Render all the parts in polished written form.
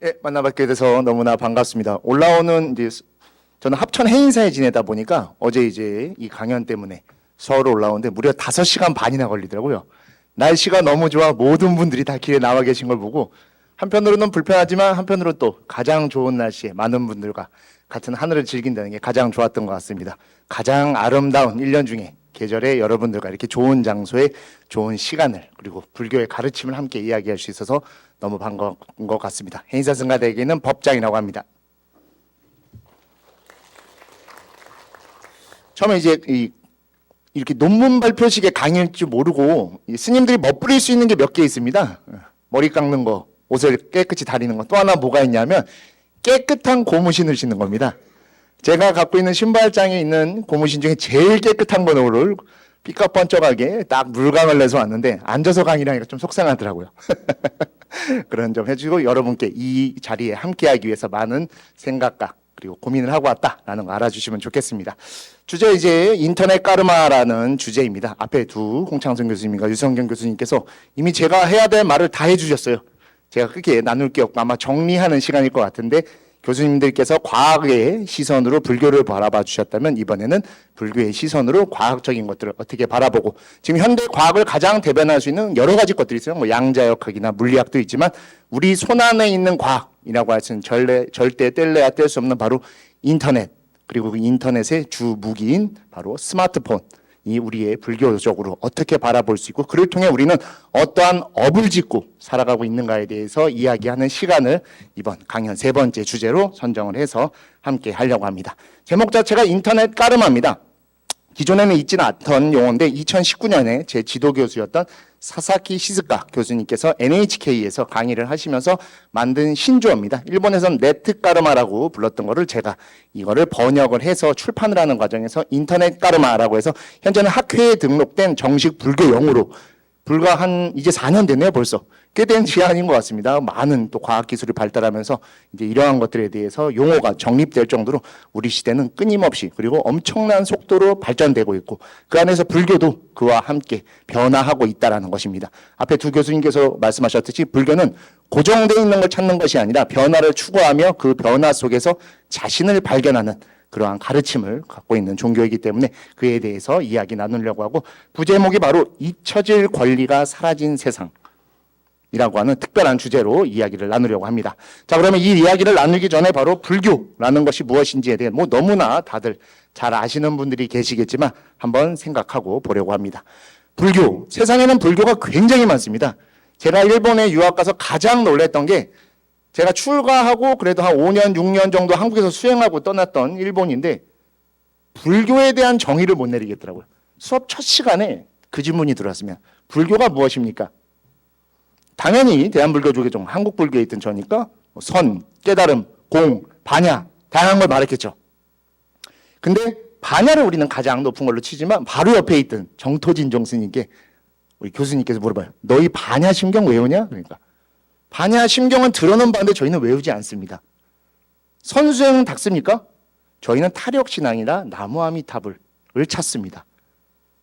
예, 만나뵙게 돼서 너무나 반갑습니다. 올라오는 이제 저는 합천 해인사에 지내다 보니까 어제 이제 이 강연 때문에 서울 올라오는데 무려 5시간 반이나 걸리더라고요. 날씨가 너무 좋아 모든 분들이 다 길에 나와 계신 걸 보고 한편으로는 불편하지만 한편으로는 또 가장 좋은 날씨에 많은 분들과 같은 하늘을 즐긴다는 게 가장 좋았던 것 같습니다. 가장 아름다운 1년 중에 계절에 여러분들과 이렇게 좋은 장소에 좋은 시간을 그리고 불교의 가르침을 함께 이야기할 수 있어서 너무 반가운 것 같습니다. 해인사 승가대에게는 법장이라고 합니다. 처음에 이제 이렇게 논문 발표식에 강의일 줄 모르고 스님들이 멋부릴 수 있는 게 몇 개 있습니다. 머리 깎는 거, 옷을 깨끗이 다리는 거. 또 하나 뭐가 있냐면 깨끗한 고무신을 신는 겁니다. 제가 갖고 있는 신발장에 있는 고무신 중에 제일 깨끗한 거를 삐까뻔쩍하게 딱 물광을 내서 왔는데 앉아서 강의를 하니까 좀 속상하더라고요. 그런 점 해주고 여러분께 이 자리에 함께하기 위해서 많은 생각과 그리고 고민을 하고 왔다라는 거 알아주시면 좋겠습니다. 주제 이제 인터넷 까르마라는 주제입니다. 앞에 두 홍창선 교수님과 유성경 교수님께서 이미 제가 해야 될 말을 다 해주셨어요. 제가 크게 나눌 게 없고 아마 정리하는 시간일 것 같은데 교수님들께서 과학의 시선으로 불교를 바라봐 주셨다면 이번에는 불교의 시선으로 과학적인 것들을 어떻게 바라보고 지금 현대 과학을 가장 대변할 수 있는 여러 가지 것들이 있어요. 뭐 양자역학이나 물리학도 있지만 우리 손안에 있는 과학이라고 할 수 있는 절대 뗄래야 뗄 수 없는 바로 인터넷 그리고 그 인터넷의 주 무기인 바로 스마트폰 이 우리의 불교적으로 어떻게 바라볼 수 있고 그를 통해 우리는 어떠한 업을 짓고 살아가고 있는가에 대해서 이야기하는 시간을 이번 강연 3번째 주제로 선정을 해서 함께 하려고 합니다. 제목 자체가 인터넷 까르마입니다. 기존에는 있지는 않던 용어인데 2019년에 제 지도교수였던 사사키 시즈카 교수님께서 NHK에서 강의를 하시면서 만든 신조어입니다. 일본에서는 네트 까르마라고 불렀던 거를 제가 이거를 번역을 해서 출판을 하는 과정에서 인터넷 까르마라고 해서 현재는 학회에 등록된 정식 불교 용어로 불과 한 이제 4년 됐네요 벌써. 꽤 된 시간인 것 같습니다. 많은 또 과학기술이 발달하면서 이제 이러한 것들에 대해서 용어가 정립될 정도로 우리 시대는 끊임없이 그리고 엄청난 속도로 발전되고 있고 그 안에서 불교도 그와 함께 변화하고 있다는 것입니다. 앞에 두 교수님께서 말씀하셨듯이 불교는 고정되어 있는 걸 찾는 것이 아니라 변화를 추구하며 그 변화 속에서 자신을 발견하는 그러한 가르침을 갖고 있는 종교이기 때문에 그에 대해서 이야기 나누려고 하고 부제목이 바로 잊혀질 권리가 사라진 세상이라고 하는 특별한 주제로 이야기를 나누려고 합니다. 자, 그러면 이 이야기를 나누기 전에 바로 불교라는 것이 무엇인지에 대해 뭐 너무나 다들 잘 아시는 분들이 계시겠지만 한번 생각하고 보려고 합니다. 불교, 세상에는 불교가 굉장히 많습니다. 제가 일본에 유학 가서 가장 놀랐던 게 제가 출가하고 그래도 한 5년, 6년 정도 한국에서 수행하고 떠났던 일본인데 불교에 대한 정의를 못 내리겠더라고요. 수업 첫 시간에 그 질문이 들어왔으면 불교가 무엇입니까? 당연히 대한불교족의 한국 불교에 있던 저니까 선, 깨달음, 공, 반야 다양한 걸 말했겠죠. 근데 반야를 우리는 가장 높은 걸로 치지만 바로 옆에 있던 정토진 종스님께 우리 교수님께서 물어봐요. 너희 반야 심경 외우냐? 그러니까 반야 심경은 들어는 봤는데 저희는 외우지 않습니다. 선수행은 닦습니까? 저희는 타력신앙이나 나무아미타불을 찾습니다.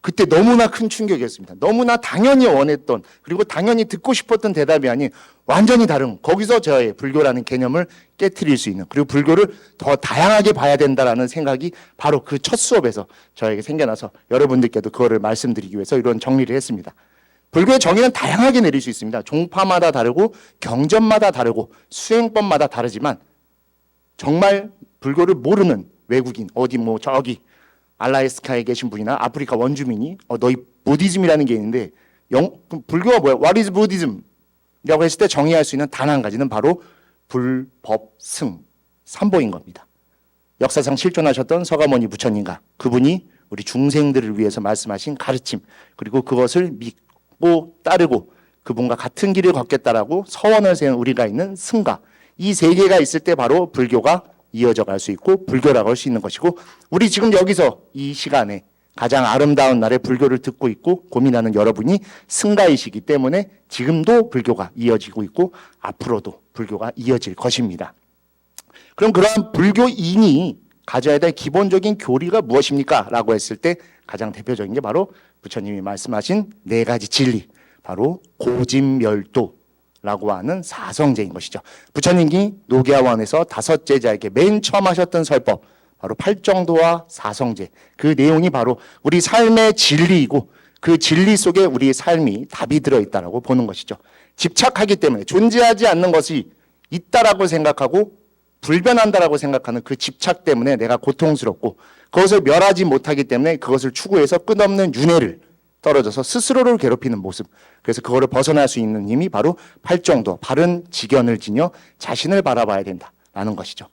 그때 너무나 큰 충격이었습니다. 너무나 당연히 원했던 그리고 당연히 듣고 싶었던 대답이 아닌 완전히 다른 거기서 저의 불교라는 개념을 깨트릴 수 있는 그리고 불교를 더 다양하게 봐야 된다라는 생각이 바로 그 첫 수업에서 저에게 생겨나서 여러분들께도 그거를 말씀드리기 위해서 이런 정리를 했습니다. 불교의 정의는 다양하게 내릴 수 있습니다. 종파마다 다르고 경전마다 다르고 수행법마다 다르지만 정말 불교를 모르는 외국인 어디 뭐 저기 알라스카에 계신 분이나 아프리카 원주민이 너희 부디즘이라는 게 있는데 그럼 불교가 뭐야? What is Buddhism? 이라고 했을 때 정의할 수 있는 단 한 가지는 바로 불법승 삼보인 겁니다. 역사상 실존하셨던 서가모니 부처님과 그분이 우리 중생들을 위해서 말씀하신 가르침 그리고 그것을 믿고 따르고 그분과 같은 길을 걷겠다라고 서원을 세운 우리가 있는 승가 이 세 개가 있을 때 바로 불교가 이어져 갈 수 있고 불교라고 할 수 있는 것이고 우리 지금 여기서 이 시간에 가장 아름다운 날에 불교를 듣고 있고 고민하는 여러분이 승가이시기 때문에 지금도 불교가 이어지고 있고 앞으로도 불교가 이어질 것입니다. 그럼 그러한 불교인이 가져야 될 기본적인 교리가 무엇입니까? 라고 했을 때 가장 대표적인 게 바로 부처님이 말씀하신 4가지 진리 바로 고진멸도 라고 하는 사성제인 것이죠. 부처님이 노계화원에서 5제자에게 맨 처음 하셨던 설법, 바로 팔정도와 사성제. 그 내용이 바로 우리 삶의 진리이고 그 진리 속에 우리의 삶이 답이 들어있다라고 보는 것이죠. 집착하기 때문에 존재하지 않는 것이 있다라고 생각하고 불변한다라고 생각하는 그 집착 때문에 내가 고통스럽고 그것을 멸하지 못하기 때문에 그것을 추구해서 끝없는 윤회를 떨어져서 스스로를 괴롭히는 모습. 그래서 그거를 벗어날 수 있는 힘이 바로 팔정도, 바른 지견을 지녀 자신을 바라봐야 된다라는 것이죠.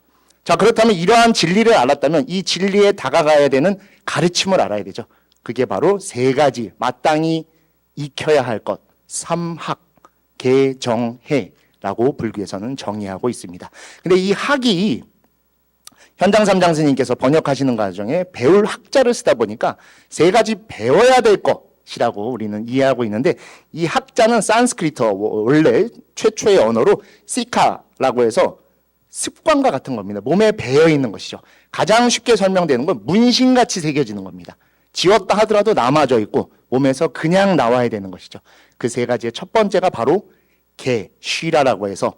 자, 그렇다면 이러한 진리를 알았다면 이 진리에 다가가야 되는 가르침을 알아야 되죠. 그게 바로 3가지 마땅히 익혀야 할 것, 삼학, 개정해라고 불교에서는 정의하고 있습니다. 근데 이 학이 현장삼장 스님께서 번역하시는 과정에 배울 학자를 쓰다 보니까 3가지 배워야 될 것이라고 우리는 이해하고 있는데, 이 학자는 산스크리트어, 원래 최초의 언어로 시카라고 해서 습관과 같은 겁니다. 몸에 배어 있는 것이죠. 가장 쉽게 설명되는 건 문신같이 새겨지는 겁니다. 지웠다 하더라도 남아져 있고 몸에서 그냥 나와야 되는 것이죠. 그 3가지의 첫 번째가 바로 쉬라라고 해서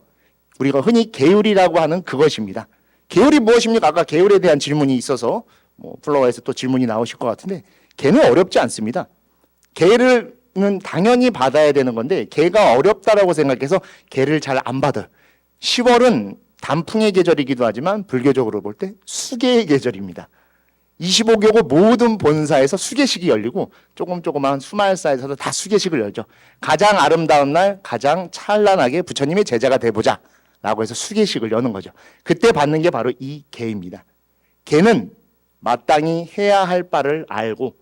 우리가 흔히 계율이라고 하는 그것입니다. 계율이 무엇입니까? 아까 계율에 대한 질문이 있어서 플로어에서 또 질문이 나오실 것 같은데, 계는 어렵지 않습니다. 계를 당연히 받아야 되는 건데 계가 어렵다라고 생각해서 계를 잘 안 받아요. 10월은 단풍의 계절이기도 하지만 불교적으로 볼 때 수계의 계절입니다. 25교구 모든 본사에서 수계식이 열리고 조그만 수말사에서도 다 수계식을 열죠. 가장 아름다운 날 가장 찬란하게 부처님의 제자가 돼보자 라고 해서 수계식을 여는 거죠. 그때 받는 게 바로 이 계입니다. 계는 마땅히 해야 할 바를 알고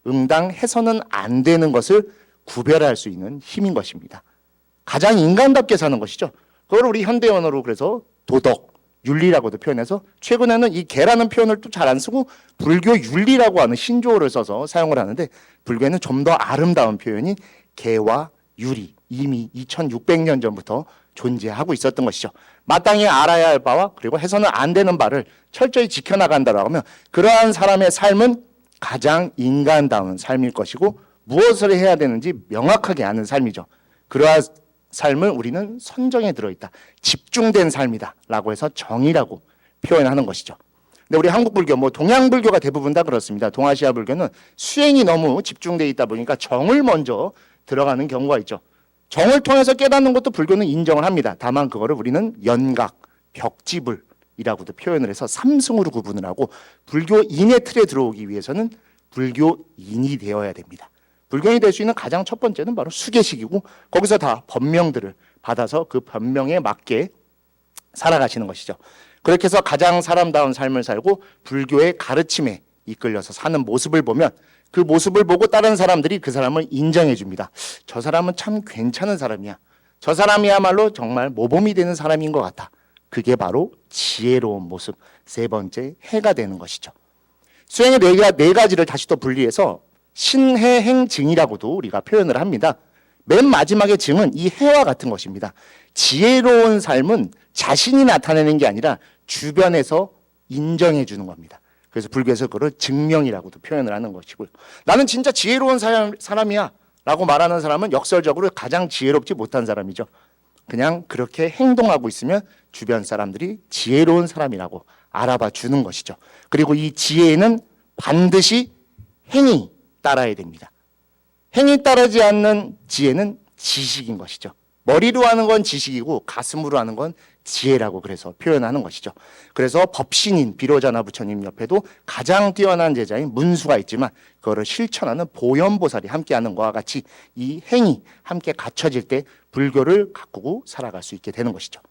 응당해서는 안 되는 것을 구별할 수 있는 힘인 것입니다. 가장 인간답게 사는 것이죠. 그걸 우리 현대 언어로 그래서 도덕, 윤리라고도 표현해서, 최근에는 이 계라는 표현을 또 잘 안 쓰고 불교 윤리라고 하는 신조어를 써서 사용을 하는데, 불교에는 좀 더 아름다운 표현이 계와 유리, 이미 2600년 전부터 존재하고 있었던 것이죠. 마땅히 알아야 할 바와 그리고 해서는 안 되는 바를 철저히 지켜나간다고 하면 그러한 사람의 삶은 가장 인간다운 삶일 것이고 무엇을 해야 되는지 명확하게 아는 삶이죠. 그러한 삶을 우리는 선정에 들어있다, 집중된 삶이다 라고 해서 정의라고 표현하는 것이죠. 근데 우리 한국 불교, 동양 불교가 대부분 다 그렇습니다. 동아시아 불교는 수행이 너무 집중되어 있다 보니까 정을 먼저 들어가는 경우가 있죠. 정을 통해서 깨닫는 것도 불교는 인정을 합니다. 다만 그거를 우리는 연각, 벽지불이라고도 표현을 해서 3승으로 구분을 하고, 불교인의 틀에 들어오기 위해서는 불교인이 되어야 됩니다. 불교인이 될 수 있는 가장 첫 번째는 바로 수계식이고, 거기서 다 법명들을 받아서 그 법명에 맞게 살아가시는 것이죠. 그렇게 해서 가장 사람다운 삶을 살고 불교의 가르침에 이끌려서 사는 모습을 보면 그 모습을 보고 다른 사람들이 그 사람을 인정해 줍니다. 저 사람은 참 괜찮은 사람이야. 저 사람이야말로 정말 모범이 되는 사람인 것 같아. 그게 바로 지혜로운 모습, 3번째 해가 되는 것이죠. 수행의 4가지를 다시 또 분리해서 신해행증이라고도 우리가 표현을 합니다. 맨 마지막의 증은 이 해와 같은 것입니다. 지혜로운 삶은 자신이 나타내는 게 아니라 주변에서 인정해 주는 겁니다. 그래서 불교에서 그걸 증명이라고도 표현을 하는 것이고요. 나는 진짜 지혜로운 사람이야 라고 말하는 사람은 역설적으로 가장 지혜롭지 못한 사람이죠. 그냥 그렇게 행동하고 있으면 주변 사람들이 지혜로운 사람이라고 알아봐 주는 것이죠. 그리고 이 지혜는 반드시 행이 따라야 됩니다. 행이 따르지 않는 지혜는 지식인 것이죠. 머리로 하는 건 지식이고 가슴으로 하는 건 지혜라고 그래서 표현하는 것이죠. 그래서 법신인 비로자나 부처님 옆에도 가장 뛰어난 제자인 문수가 있지만 그거를 실천하는 보현보살이 함께하는 것과 같이 이 행이 함께 갖춰질 때 불교를 가꾸고 살아갈 수 있게 되는 것이죠.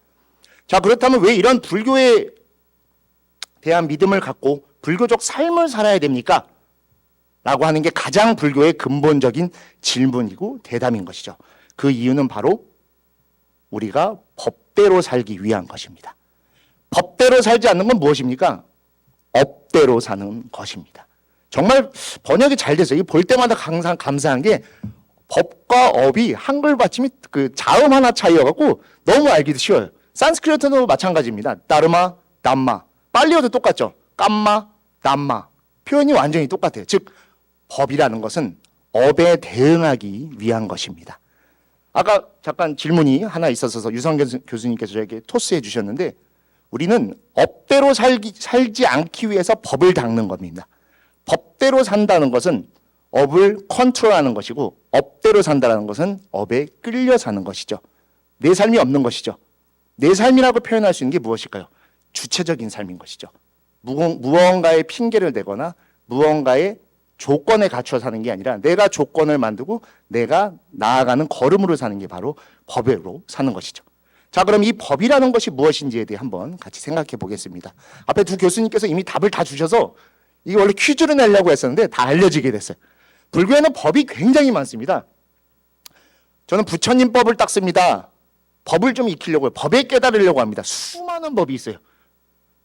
자, 그렇다면 왜 이런 불교에 대한 믿음을 갖고 불교적 삶을 살아야 됩니까? 라고 하는 게 가장 불교의 근본적인 질문이고 대담인 것이죠. 그 이유는 바로 우리가 법대로 살기 위한 것입니다. 법대로 살지 않는 건 무엇입니까? 업대로 사는 것입니다. 정말 번역이 잘 됐어요. 이 볼 때마다 항상 감사한 게 법과 업이 한글 받침이 그 자음 하나 차이여갖고 너무 알기도 쉬워요. 산스크리트도 마찬가지입니다. 다르마, 담마. 빨리어도 똑같죠. 깜마, 담마. 표현이 완전히 똑같아요. 즉 법이라는 것은 업에 대응하기 위한 것입니다. 아까 잠깐 질문이 하나 있었어서 유성균 교수님께서 저에게 토스해 주셨는데 우리는 업대로 살지 않기 위해서 법을 닦는 겁니다. 법대로 산다는 것은 업을 컨트롤하는 것이고 업대로 산다는 것은 업에 끌려 사는 것이죠. 내 삶이 없는 것이죠. 내 삶이라고 표현할 수 있는 게 무엇일까요? 주체적인 삶인 것이죠. 무언가의 핑계를 대거나 무언가의 조건에 갖춰 사는 게 아니라 내가 조건을 만들고 내가 나아가는 걸음으로 사는 게 바로 법으로 사는 것이죠. 자, 그럼 이 법이라는 것이 무엇인지에 대해 한번 같이 생각해 보겠습니다. 앞에 두 교수님께서 이미 답을 다 주셔서 이게 원래 퀴즈를 내려고 했었는데 다 알려지게 됐어요. 불교에는 법이 굉장히 많습니다. 저는 부처님 법을 닦습니다. 법을 좀 익히려고요. 법에 깨달으려고 합니다. 수많은 법이 있어요.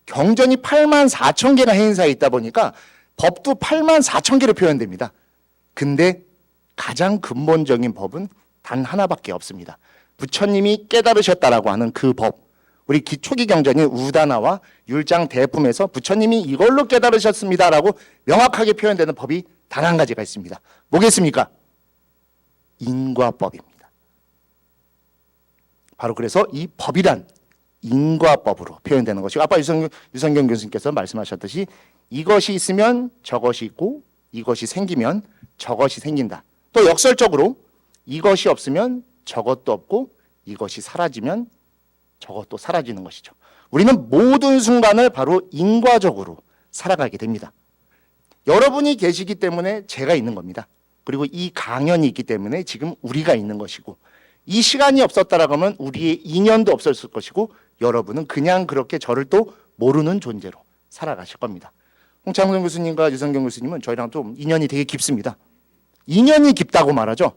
경전이 84,000개나 해인사에 있다 보니까 법도 84,000개로 표현됩니다. 근데 가장 근본적인 법은 단 하나밖에 없습니다. 부처님이 깨달으셨다라고 하는 그 법. 우리 초기 경전인 우다나와 율장 대품에서 부처님이 이걸로 깨달으셨습니다라고 명확하게 표현되는 법이 단 한 가지가 있습니다. 뭐겠습니까? 인과법입니다. 바로 그래서 이 법이란 인과법으로 표현되는 것이고 아까 유성경 교수님께서 말씀하셨듯이 이것이 있으면 저것이 있고 이것이 생기면 저것이 생긴다. 또 역설적으로 이것이 없으면 저것도 없고 이것이 사라지면 저것도 사라지는 것이죠. 우리는 모든 순간을 바로 인과적으로 살아가게 됩니다. 여러분이 계시기 때문에 제가 있는 겁니다. 그리고 이 강연이 있기 때문에 지금 우리가 있는 것이고 이 시간이 없었다라고 하면 우리의 인연도 없었을 것이고 여러분은 그냥 그렇게 저를 또 모르는 존재로 살아가실 겁니다. 홍창성 교수님과 유성경 교수님은 저희랑 좀 인연이 되게 깊습니다. 인연이 깊다고 말하죠.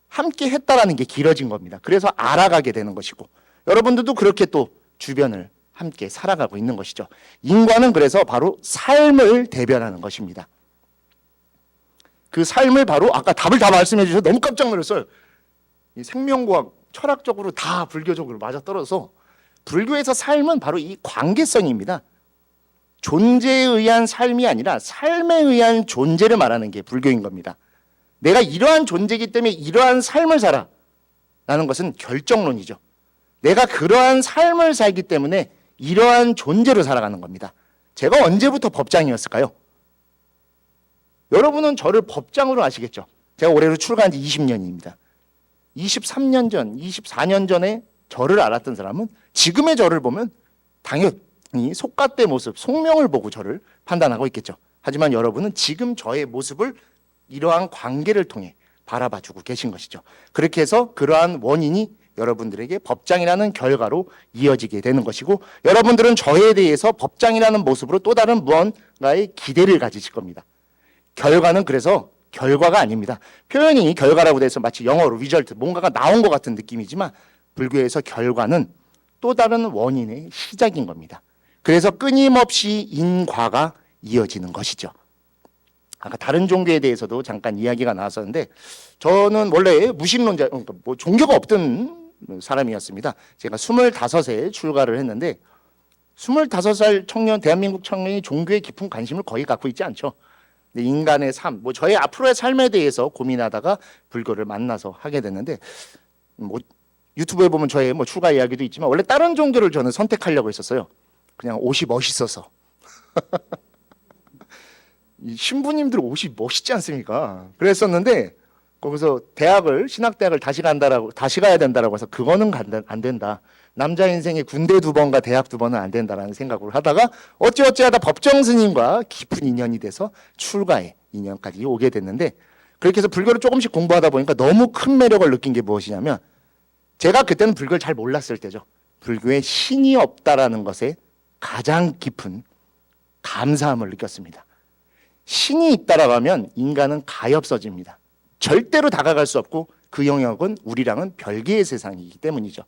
함께 했다라는 게 길어진 겁니다. 그래서 알아가게 되는 것이고 여러분들도 그렇게 또 주변을 함께 살아가고 있는 것이죠. 인과는 그래서 바로 삶을 대변하는 것입니다. 그 삶을 바로 아까 답을 다 말씀해 주셔서 너무 깜짝 놀랐어요. 이 생명과학 철학적으로 다 불교적으로 맞아떨어서 불교에서 삶은 바로 이 관계성입니다. 존재에 의한 삶이 아니라 삶에 의한 존재를 말하는 게 불교인 겁니다. 내가 이러한 존재이기 때문에 이러한 삶을 살아 라는 것은 결정론이죠. 내가 그러한 삶을 살기 때문에 이러한 존재로 살아가는 겁니다. 제가 언제부터 법장이었을까요? 여러분은 저를 법장으로 아시겠죠? 제가 올해로 출가한 지 20년입니다. 23년 전, 24년 전에 저를 알았던 사람은 지금의 저를 보면 당연히 속갓대 모습, 속명을 보고 저를 판단하고 있겠죠. 하지만 여러분은 지금 저의 모습을 이러한 관계를 통해 바라봐주고 계신 것이죠. 그렇게 해서 그러한 원인이 여러분들에게 법장이라는 결과로 이어지게 되는 것이고 여러분들은 저에 대해서 법장이라는 모습으로 또 다른 무언가의 기대를 가지실 겁니다. 결과는 그래서 결과가 아닙니다. 표현이 결과라고 돼서 마치 영어로 리절트, 뭔가가 나온 것 같은 느낌이지만 불교에서 결과는 또 다른 원인의 시작인 겁니다. 그래서 끊임없이 인과가 이어지는 것이죠. 아까 다른 종교에 대해서도 잠깐 이야기가 나왔었는데 저는 원래 무신론자, 그러니까 뭐 종교가 없던 사람이었습니다. 제가 25세 출가를 했는데 25살 청년, 대한민국 청년이 종교에 깊은 관심을 거의 갖고 있지 않죠. 근데 인간의 삶, 뭐 저의 앞으로의 삶에 대해서 고민하다가 불교를 만나서 하게 됐는데 뭐 유튜브에 보면 저의 뭐 출가 이야기도 있지만 원래 다른 종교를 저는 선택하려고 했었어요. 그냥 옷이 멋있어서. 이 신부님들 옷이 멋있지 않습니까? 그랬었는데 거기서 신학대학을 다시 가야 된다라고 해서 그거는 안 된다. 남자 인생에 군대 2번과 대학 2번은 안 된다라는 생각을 하다가 어찌어찌하다 법정 스님과 깊은 인연이 돼서 출가의 인연까지 오게 됐는데 그렇게 해서 불교를 조금씩 공부하다 보니까 너무 큰 매력을 느낀 게 무엇이냐면 제가 그때는 불교를 잘 몰랐을 때죠. 불교에 신이 없다라는 것에 가장 깊은 감사함을 느꼈습니다. 신이 있다라고 하면 인간은 가엾어집니다. 절대로 다가갈 수 없고 그 영역은 우리랑은 별개의 세상이기 때문이죠.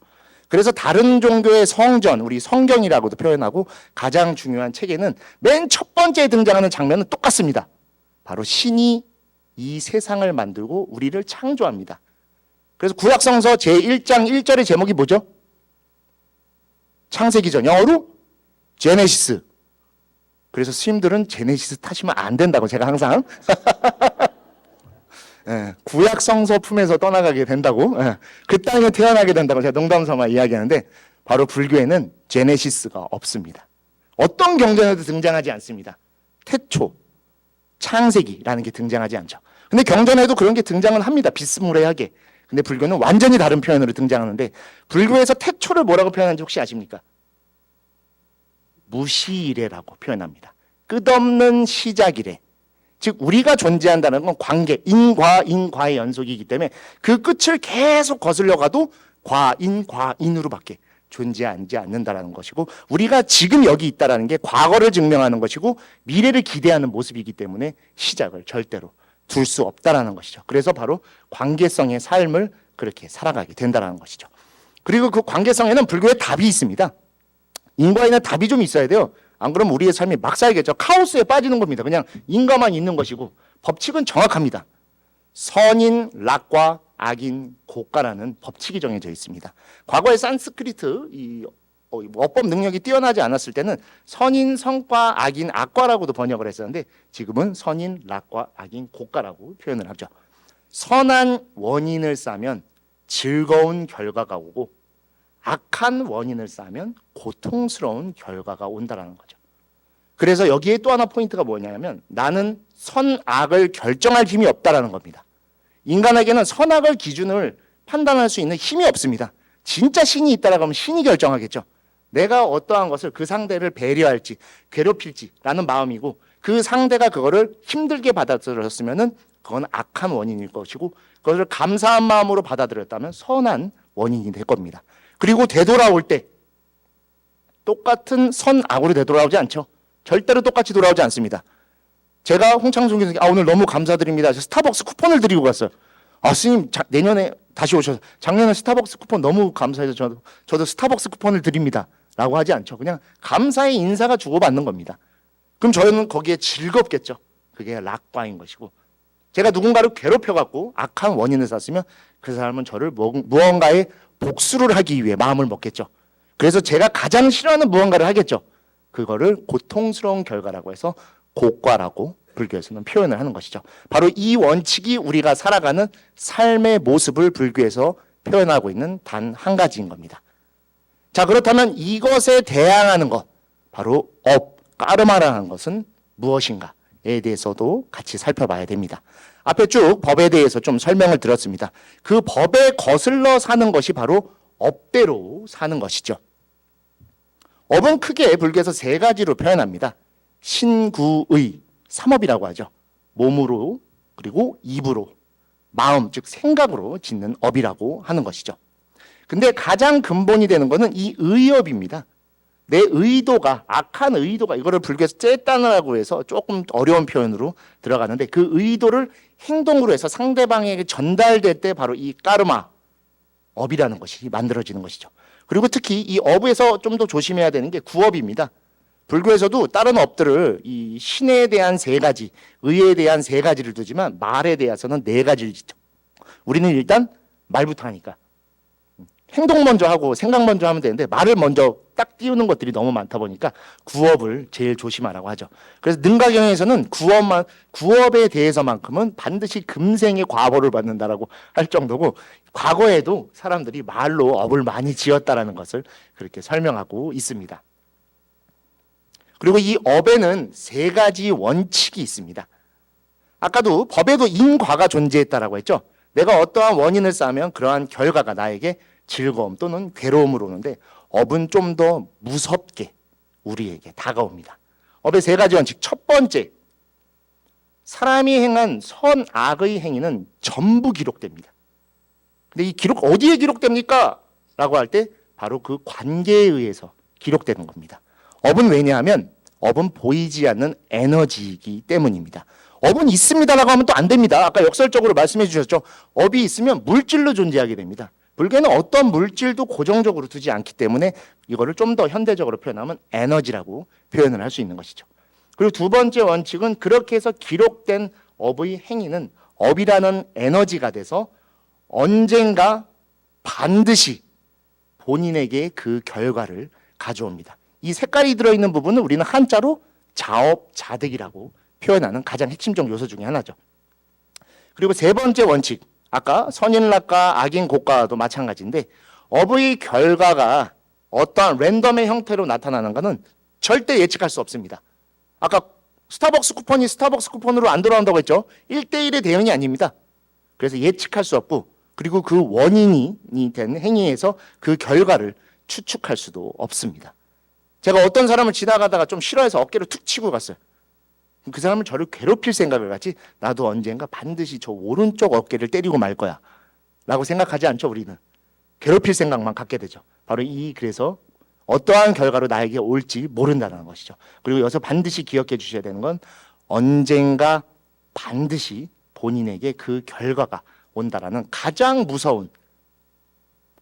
그래서 다른 종교의 성전, 우리 성경이라고도 표현하고 가장 중요한 책에는 맨 첫 번째 등장하는 장면은 똑같습니다. 바로 신이 이 세상을 만들고 우리를 창조합니다. 그래서 구약성서 제1장 1절의 제목이 뭐죠? 창세기죠. 영어로 제네시스. 그래서 스님들은 제네시스 타시면 안 된다고 제가 항상 구약 성서 품에서 떠나가게 된다고, 그 땅에 태어나게 된다고 제가 농담삼아 이야기하는데, 바로 불교에는 제네시스가 없습니다. 어떤 경전에도 등장하지 않습니다. 태초, 창세기라는 게 등장하지 않죠. 근데 경전에도 그런 게 등장은 합니다. 비스무리하게. 근데 불교는 완전히 다른 표현으로 등장하는데, 불교에서 태초를 뭐라고 표현하는지 혹시 아십니까? 무시이래라고 표현합니다. 끝없는 시작이래. 즉 우리가 존재한다는 건 관계, 인과의 연속이기 때문에 그 끝을 계속 거슬러 가도 과인으로밖에 존재하지 않는다는 것이고, 우리가 지금 여기 있다는 게 과거를 증명하는 것이고 미래를 기대하는 모습이기 때문에 시작을 절대로 둘 수 없다는 것이죠. 그래서 바로 관계성의 삶을 그렇게 살아가게 된다는 것이죠. 그리고 그 관계성에는 불교의 답이 있습니다. 인과에는 답이 좀 있어야 돼요. 안 그러면 우리의 삶이 막 살겠죠. 카오스에 빠지는 겁니다. 그냥 인과만 있는 것이고, 법칙은 정확합니다. 선인 락과 악인 고가라는 법칙이 정해져 있습니다. 과거에 산스크리트 어법 능력이 뛰어나지 않았을 때는 선인 성과, 악인 악과라고도 번역을 했었는데, 지금은 선인 락과 악인 고가라고 표현을 하죠. 선한 원인을 쌓으면 즐거운 결과가 오고, 악한 원인을 쌓으면 고통스러운 결과가 온다는 거죠. 그래서 여기에 또 하나 포인트가 뭐냐면, 나는 선악을 결정할 힘이 없다라는 겁니다. 인간에게는 선악을 기준을 판단할 수 있는 힘이 없습니다. 진짜 신이 있다라고 하면 신이 결정하겠죠. 내가 어떠한 것을, 그 상대를 배려할지 괴롭힐지라는 마음이고, 그 상대가 그거를 힘들게 받아들였으면은 그건 악한 원인일 것이고, 그것을 감사한 마음으로 받아들였다면 선한 원인이 될 겁니다. 그리고 되돌아올 때 똑같은 선악으로 되돌아오지 않죠. 절대로 똑같이 돌아오지 않습니다. 제가 홍창순 교수님, 오늘 너무 감사드립니다. 스타벅스 쿠폰을 드리고 갔어요. 스님, 내년에 다시 오셔서 작년에 스타벅스 쿠폰 너무 감사해서 저도 스타벅스 쿠폰을 드립니다 라고 하지 않죠. 그냥 감사의 인사가 주고받는 겁니다. 그럼 저는 거기에 즐겁겠죠. 그게 락과인 것이고, 제가 누군가를 괴롭혀갖고 악한 원인을 쌓았으면 그 사람은 저를 무언가에 복수를 하기 위해 마음을 먹겠죠. 그래서 제가 가장 싫어하는 무언가를 하겠죠. 그거를 고통스러운 결과라고 해서 고과라고 불교에서는 표현을 하는 것이죠. 바로 이 원칙이 우리가 살아가는 삶의 모습을 불교에서 표현하고 있는 단 한 가지인 겁니다. 자, 그렇다면 이것에 대항하는 것, 바로 까르마라는 것은 무엇인가에 대해서도 같이 살펴봐야 됩니다. 앞에 쭉 법에 대해서 좀 설명을 드렸습니다. 그 법에 거슬러 사는 것이 바로 업대로 사는 것이죠. 업은 크게 불교에서 세 가지로 표현합니다. 신구의, 삼업이라고 하죠. 몸으로, 그리고 입으로, 마음, 즉 생각으로 짓는 업이라고 하는 것이죠. 근데 가장 근본이 되는 것은 이 의업입니다. 내 의도가, 악한 의도가, 이거를 불교에서 째따느라고 해서 조금 어려운 표현으로 들어가는데, 그 의도를 행동으로 해서 상대방에게 전달될 때 바로 이 까르마, 업이라는 것이 만들어지는 것이죠. 그리고 특히 이 업에서 좀 더 조심해야 되는 게 구업입니다. 불교에서도 다른 업들을 이 신에 대한 세 가지, 의에 대한 세 가지를 두지만 말에 대해서는 네 가지를 짓죠. 우리는 일단 말부터 하니까 행동 먼저 하고 생각 먼저 하면 되는데, 말을 먼저 딱 띄우는 것들이 너무 많다 보니까 구업을 제일 조심하라고 하죠. 그래서 능가경에서는 구업에 대해서만큼은 반드시 금생의 과보를 받는다라고 할 정도고, 과거에도 사람들이 말로 업을 많이 지었다라는 것을 그렇게 설명하고 있습니다. 그리고 이 업에는 세 가지 원칙이 있습니다. 아까도 법에도 인과가 존재했다라고 했죠. 내가 어떠한 원인을 쌓으면 그러한 결과가 나에게 즐거움 또는 괴로움을 오는데, 업은 좀 더 무섭게 우리에게 다가옵니다. 업의 세 가지 원칙. 첫 번째, 사람이 행한 선악의 행위는 전부 기록됩니다. 근데 이 기록 어디에 기록됩니까? 라고 할 때 바로 그 관계에 의해서 기록되는 겁니다. 업은 왜냐하면 업은 보이지 않는 에너지이기 때문입니다. 업은 있습니다라고 하면 또 안 됩니다. 아까 역설적으로 말씀해 주셨죠. 업이 있으면 물질로 존재하게 됩니다. 불교는 어떤 물질도 고정적으로 두지 않기 때문에 이거를 좀 더 현대적으로 표현하면 에너지라고 표현을 할 수 있는 것이죠. 그리고 두 번째 원칙은, 그렇게 해서 기록된 업의 행위는 업이라는 에너지가 돼서 언젠가 반드시 본인에게 그 결과를 가져옵니다. 이 색깔이 들어있는 부분은 우리는 한자로 자업자득이라고 표현하는 가장 핵심적 요소 중에 하나죠. 그리고 세 번째 원칙, 아까 선인락과 악인곡과도 마찬가지인데 업의 결과가 어떠한 랜덤의 형태로 나타나는 것은 절대 예측할 수 없습니다. 아까 스타벅스 쿠폰이 스타벅스 쿠폰으로 안 돌아온다고 했죠. 1대1의 대응이 아닙니다. 그래서 예측할 수 없고 그리고 그 원인이 된 행위에서 그 결과를 추측할 수도 없습니다. 제가 어떤 사람을 지나가다가 좀 싫어해서 어깨를 툭 치고 갔어요. 그 사람은 저를 괴롭힐 생각을 갖지 나도 언젠가 반드시 저 오른쪽 어깨를 때리고 말 거야 라고 생각하지 않죠. 우리는 괴롭힐 생각만 갖게 되죠. 바로 그래서 어떠한 결과로 나에게 올지 모른다는 것이죠. 그리고 여기서 반드시 기억해 주셔야 되는 건 언젠가 반드시 본인에게 그 결과가 온다라는 가장 무서운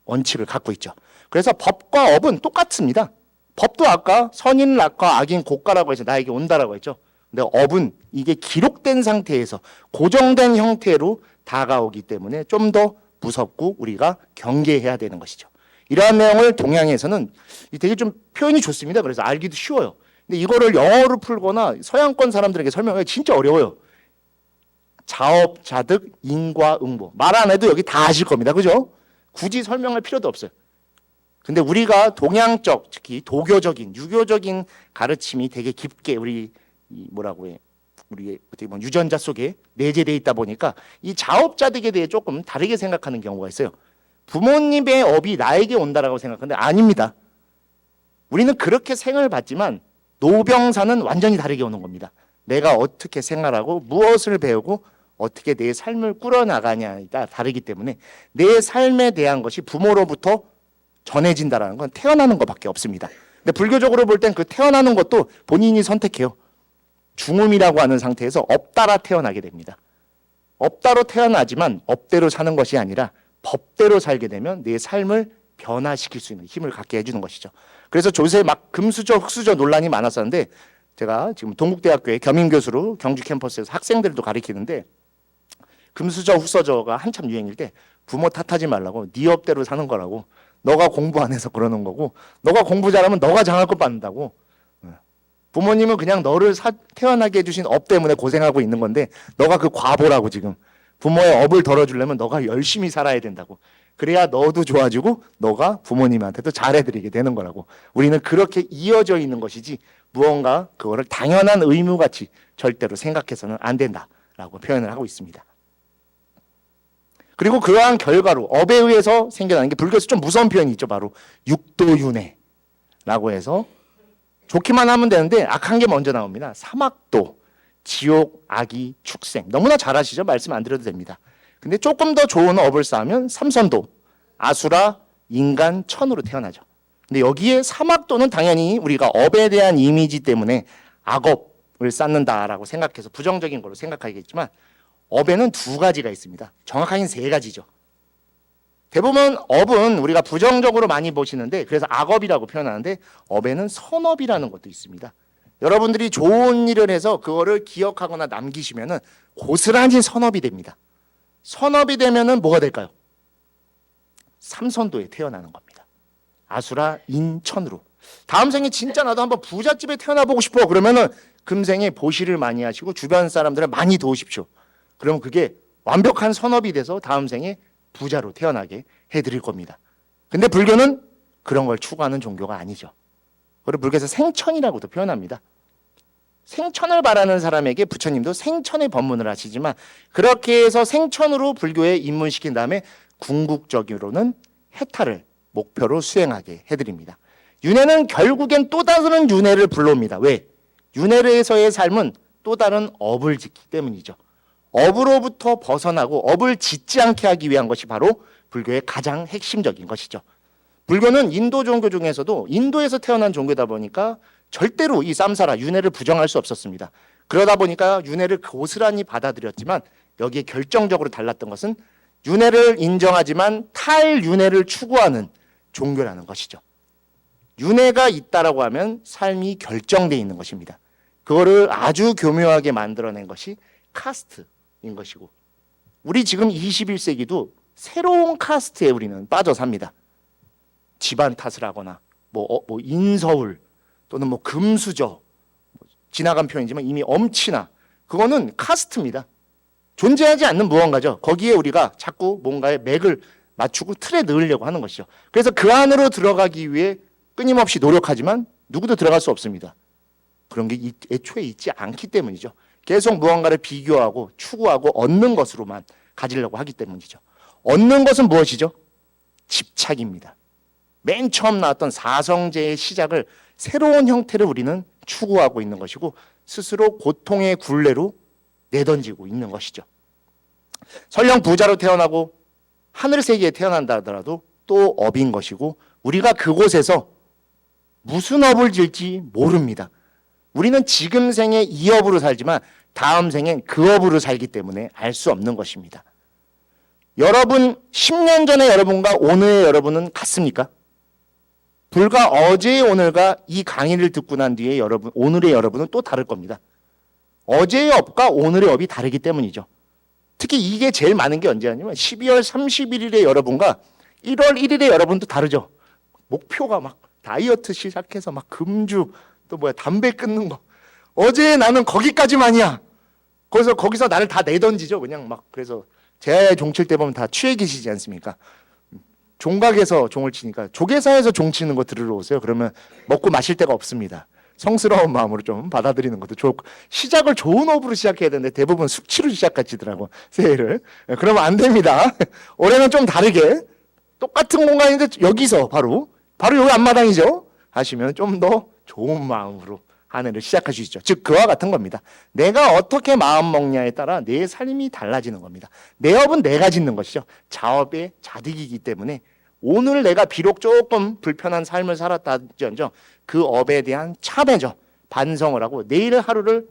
원칙을 갖고 있죠. 그래서 법과 업은 똑같습니다. 법도 아까 선인 낙과 악인 고가라고 해서 나에게 온다라고 했죠. 근데 업은 이게 기록된 상태에서 고정된 형태로 다가오기 때문에 좀 더 무섭고 우리가 경계해야 되는 것이죠. 이러한 내용을 동양에서는 되게 좀 표현이 좋습니다. 그래서 알기도 쉬워요. 근데 이거를 영어로 풀거나 서양권 사람들에게 설명하기 진짜 어려워요. 자업자득 인과응보. 말 안 해도 여기 다 아실 겁니다. 그죠? 굳이 설명할 필요도 없어요. 근데 우리가 동양적, 특히 도교적인, 유교적인 가르침이 되게 깊게 우리의 어떻게 보면 유전자 속에 내재되어 있다 보니까 이 자업자득에 대해 조금 다르게 생각하는 경우가 있어요. 부모님의 업이 나에게 온다라고 생각하는데 아닙니다. 우리는 그렇게 생을 받지만 노병사는 완전히 다르게 오는 겁니다. 내가 어떻게 생활하고 무엇을 배우고 어떻게 내 삶을 꾸려나가냐에 따라 다르기 때문에 내 삶에 대한 것이 부모로부터 전해진다라는 건 태어나는 것밖에 없습니다. 근데 불교적으로 볼 땐 그 태어나는 것도 본인이 선택해요. 중음이라고 하는 상태에서 업따라 태어나게 됩니다. 업따로 태어나지만 업대로 사는 것이 아니라 법대로 살게 되면 내 삶을 변화시킬 수 있는 힘을 갖게 해주는 것이죠. 그래서 요새 막 금수저 흑수저 논란이 많았었는데 제가 지금 동국대학교의 겸임교수로 경주 캠퍼스에서 학생들도 가르치는데 금수저 흑수저가 한참 유행일 때 부모 탓하지 말라고 네 업대로 사는 거라고 너가 공부 안 해서 그러는 거고 너가 공부 잘하면 너가 장학금 받는다고 부모님은 그냥 너를 태어나게 해주신 업 때문에 고생하고 있는 건데 너가 그 과보라고 지금 부모의 업을 덜어주려면 너가 열심히 살아야 된다고 그래야 너도 좋아지고 너가 부모님한테도 잘해드리게 되는 거라고 우리는 그렇게 이어져 있는 것이지 무언가 그거를 당연한 의무같이 절대로 생각해서는 안 된다라고 표현을 하고 있습니다. 그리고 그러한 결과로 업에 의해서 생겨나는 게 불교에서 좀 무서운 표현이 있죠. 바로 육도윤회라고 해서 좋기만 하면 되는데 악한 게 먼저 나옵니다. 사막도, 지옥, 악이, 축생. 너무나 잘 아시죠? 말씀 안 드려도 됩니다. 근데 조금 더 좋은 업을 쌓으면 삼선도, 아수라, 인간, 천으로 태어나죠. 근데 여기에 사막도는 당연히 우리가 업에 대한 이미지 때문에 악업을 쌓는다라고 생각해서 부정적인 걸로 생각하겠지만 업에는 두 가지가 있습니다. 정확하게는 세 가지죠. 대부분 업은 우리가 부정적으로 많이 보시는데 그래서 악업이라고 표현하는데 업에는 선업이라는 것도 있습니다. 여러분들이 좋은 일을 해서 그거를 기억하거나 남기시면은 고스란히 선업이 됩니다. 선업이 되면은 뭐가 될까요? 삼선도에 태어나는 겁니다. 아수라 인천으로. 다음 생에 진짜 나도 한번 부잣집에 태어나보고 싶어. 그러면은 금생에 보시를 많이 하시고 주변 사람들을 많이 도우십시오. 그러면 그게 완벽한 선업이 돼서 다음 생에 부자로 태어나게 해드릴 겁니다. 근데 불교는 그런 걸 추구하는 종교가 아니죠. 그리고 불교에서 생천이라고도 표현합니다. 생천을 바라는 사람에게 부처님도 생천의 법문을 하시지만 그렇게 해서 생천으로 불교에 입문시킨 다음에 궁극적으로는 해탈을 목표로 수행하게 해드립니다. 윤회는 결국엔 또 다른 윤회를 불러옵니다. 왜? 윤회에서의 삶은 또 다른 업을 짓기 때문이죠. 업으로부터 벗어나고 업을 짓지 않게 하기 위한 것이 바로 불교의 가장 핵심적인 것이죠. 불교는 인도 종교 중에서도 인도에서 태어난 종교다 보니까 절대로 이 쌈사라 윤회를 부정할 수 없었습니다. 그러다 보니까 윤회를 고스란히 받아들였지만 여기에 결정적으로 달랐던 것은 윤회를 인정하지만 탈윤회를 추구하는 종교라는 것이죠. 윤회가 있다라고 하면 삶이 결정되어 있는 것입니다. 그거를 아주 교묘하게 만들어낸 것이 카스트인 것이고 우리 지금 21세기도 새로운 카스트에 우리는 빠져 삽니다. 집안 탓을 하거나 뭐 인서울 또는 뭐 금수저 지나간 표현이지만 이미 엄친아 그거는 카스트입니다. 존재하지 않는 무언가죠. 거기에 우리가 자꾸 뭔가의 맥을 맞추고 틀에 넣으려고 하는 것이죠. 그래서 그 안으로 들어가기 위해 끊임없이 노력하지만 누구도 들어갈 수 없습니다. 그런 게 애초에 있지 않기 때문이죠. 계속 무언가를 비교하고 추구하고 얻는 것으로만 가지려고 하기 때문이죠. 얻는 것은 무엇이죠? 집착입니다. 맨 처음 나왔던 사성제의 시작을 새로운 형태를 우리는 추구하고 있는 것이고 스스로 고통의 굴레로 내던지고 있는 것이죠. 설령 부자로 태어나고 하늘세계에 태어난다 하더라도 또 업인 것이고 우리가 그곳에서 무슨 업을 질지 모릅니다. 우리는 지금 생에 이 업으로 살지만 다음 생엔 그 업으로 살기 때문에 알 수 없는 것입니다. 여러분 10년 전의 여러분과 오늘의 여러분은 같습니까? 불과 어제의 오늘과 이 강의를 듣고 난 뒤에 여러분, 오늘의 여러분은 또 다를 겁니다. 어제의 업과 오늘의 업이 다르기 때문이죠. 특히 이게 제일 많은 게 언제냐면 12월 31일의 여러분과 1월 1일의 여러분도 다르죠. 목표가 막 다이어트 시작해서 막 금주 또 담배 끊는 거. 어제 나는 거기까지만이야. 거기서 나를 다 내던지죠. 그냥 막 그래서 제아의 종칠 때 보면 다 취해 계시지 않습니까? 종각에서 종을 치니까 조계사에서 종 치는 거 들으러 오세요. 그러면 먹고 마실 데가 없습니다. 성스러운 마음으로 좀 받아들이는 것도 좋고 시작을 좋은 업으로 시작해야 되는데 대부분 숙취로 시작하시더라고 새해를. 그러면 안 됩니다. 올해는 좀 다르게 똑같은 공간인데 여기서 바로 여기 앞마당이죠. 하시면 좀 더 좋은 마음으로 한 해를 시작할 수 있죠. 즉 그와 같은 겁니다. 내가 어떻게 마음 먹냐에 따라 내 삶이 달라지는 겁니다. 내 업은 내가 짓는 것이죠. 자업의 자득이기 때문에 오늘 내가 비록 조금 불편한 삶을 살았다지언정 그 업에 대한 참회죠. 반성을 하고 내일의 하루를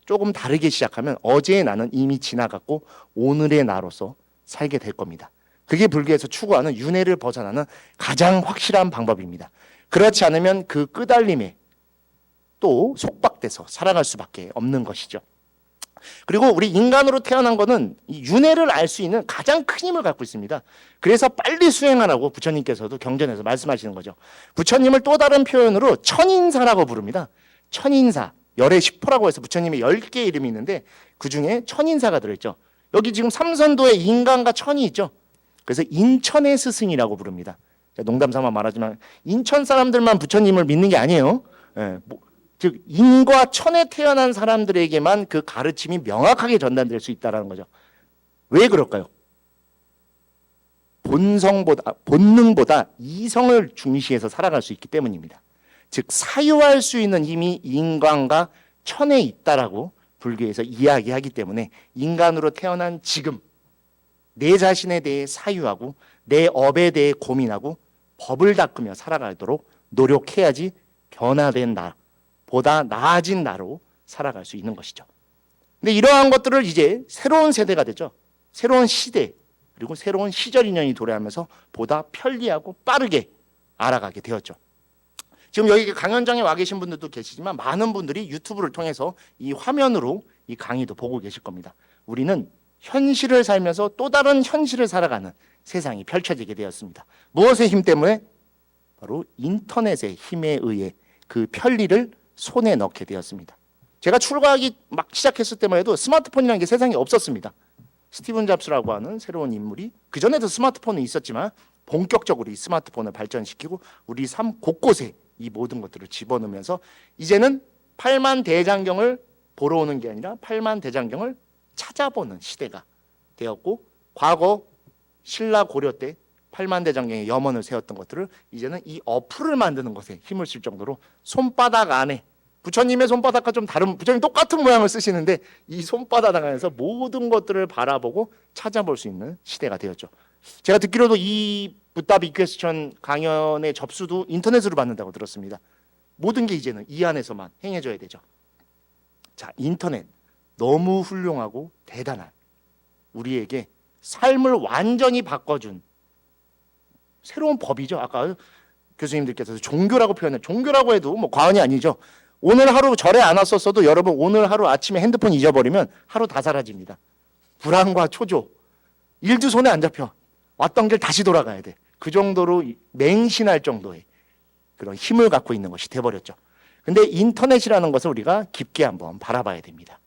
조금 다르게 시작하면 어제의 나는 이미 지나갔고 오늘의 나로서 살게 될 겁니다. 그게 불교에서 추구하는 윤회를 벗어나는 가장 확실한 방법입니다. 그렇지 않으면 그 끄달림에 또 속박돼서 살아갈 수밖에 없는 것이죠. 그리고 우리 인간으로 태어난 거는 이 윤회를 알 수 있는 가장 큰 힘을 갖고 있습니다. 그래서 빨리 수행하라고 부처님께서도 경전에서 말씀하시는 거죠. 부처님을 또 다른 표현으로 천인사라고 부릅니다. 천인사, 열의 10호라고 해서 부처님의 10개의 이름이 있는데 그중에 천인사가 들어있죠. 여기 지금 삼선도에 인간과 천이 있죠. 그래서 인천의 스승이라고 부릅니다. 농담 삼아 말하지만 인천 사람들만 부처님을 믿는 게 아니에요. 즉 인과 천에 태어난 사람들에게만 그 가르침이 명확하게 전달될 수 있다는 거죠. 왜 그럴까요? 본능보다 이성을 중시해서 살아갈 수 있기 때문입니다. 즉 사유할 수 있는 힘이 인간과 천에 있다라고 불교에서 이야기하기 때문에 인간으로 태어난 지금 내 자신에 대해 사유하고 내 업에 대해 고민하고 법을 닦으며 살아가도록 노력해야지 변화된 나 보다 나아진 나로 살아갈 수 있는 것이죠. 근데 이러한 것들을 이제 새로운 세대가 되죠. 새로운 시대 그리고 새로운 시절 인연이 도래하면서 보다 편리하고 빠르게 알아가게 되었죠. 지금 여기 강연장에 와 계신 분들도 계시지만 많은 분들이 유튜브를 통해서 이 화면으로 이 강의도 보고 계실 겁니다. 우리는 현실을 살면서 또 다른 현실을 살아가는 세상이 펼쳐지게 되었습니다. 무엇의 힘 때문에? 바로 인터넷의 힘에 의해 그 편리를 손에 넣게 되었습니다. 제가 출가하기 막 시작했을 때만 해도 스마트폰이라는 게 세상에 없었습니다. 스티븐 잡스라고 하는 새로운 인물이 그전에도 스마트폰은 있었지만 본격적으로 이 스마트폰을 발전시키고 우리 삶 곳곳에 이 모든 것들을 집어넣으면서 이제는 팔만대장경을 보러 오는 게 아니라 팔만대장경을 찾아보는 시대가 되었고 과거 신라 고려 때 팔만대장경에 염원을 세웠던 것들을 이제는 이 어플을 만드는 것에 힘을 쓸 정도로 손바닥 안에 부처님의 손바닥과 좀 다른 부처님 똑같은 모양을 쓰시는데 이 손바닥 안에서 모든 것들을 바라보고 찾아볼 수 있는 시대가 되었죠. 제가 듣기로도 이 붓다 비퀘스천 강연의 접수도 인터넷으로 받는다고 들었습니다. 모든 게 이제는 이 안에서만 행해져야 되죠. 자, 인터넷 너무 훌륭하고 대단한 우리에게 삶을 완전히 바꿔준 새로운 법이죠. 아까 교수님들께서 종교라고 표현해 종교라고 해도 뭐 과언이 아니죠. 오늘 하루 절에 안 왔었어도 여러분 오늘 하루 아침에 핸드폰 잊어버리면 하루 다 사라집니다. 불안과 초조, 일도 손에 안 잡혀. 왔던 길 다시 돌아가야 돼. 그 정도로 맹신할 정도의 그런 힘을 갖고 있는 것이 돼버렸죠. 근데 인터넷이라는 것을 우리가 깊게 한번 바라봐야 됩니다.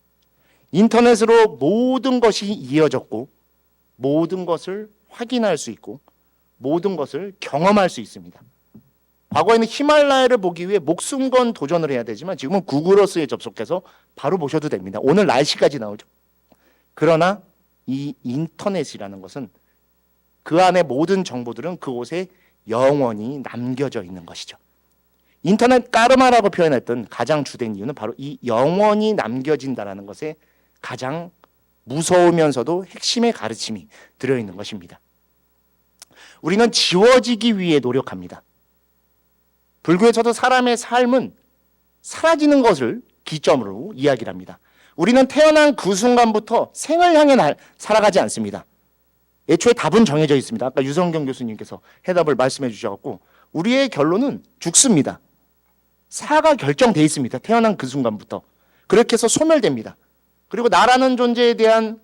인터넷으로 모든 것이 이어졌고 모든 것을 확인할 수 있고 모든 것을 경험할 수 있습니다. 과거에는 히말라야를 보기 위해 목숨 건 도전을 해야 되지만 지금은 구글어스에 접속해서 바로 보셔도 됩니다. 오늘 날씨까지 나오죠. 그러나 이 인터넷이라는 것은 그 안에 모든 정보들은 그곳에 영원히 남겨져 있는 것이죠. 인터넷 까르마라고 표현했던 가장 주된 이유는 바로 이 영원히 남겨진다는 것에 가장 무서우면서도 핵심의 가르침이 들어있는 것입니다. 우리는 지워지기 위해 노력합니다. 불교에서도 사람의 삶은 사라지는 것을 기점으로 이야기를 합니다. 우리는 태어난 그 순간부터 생을 향해 살아가지 않습니다. 애초에 답은 정해져 있습니다. 아까 유성경 교수님께서 해답을 말씀해 주셔서 우리의 결론은 죽습니다. 사가 결정돼 있습니다. 태어난 그 순간부터. 그렇게 해서 소멸됩니다. 그리고 나라는 존재에 대한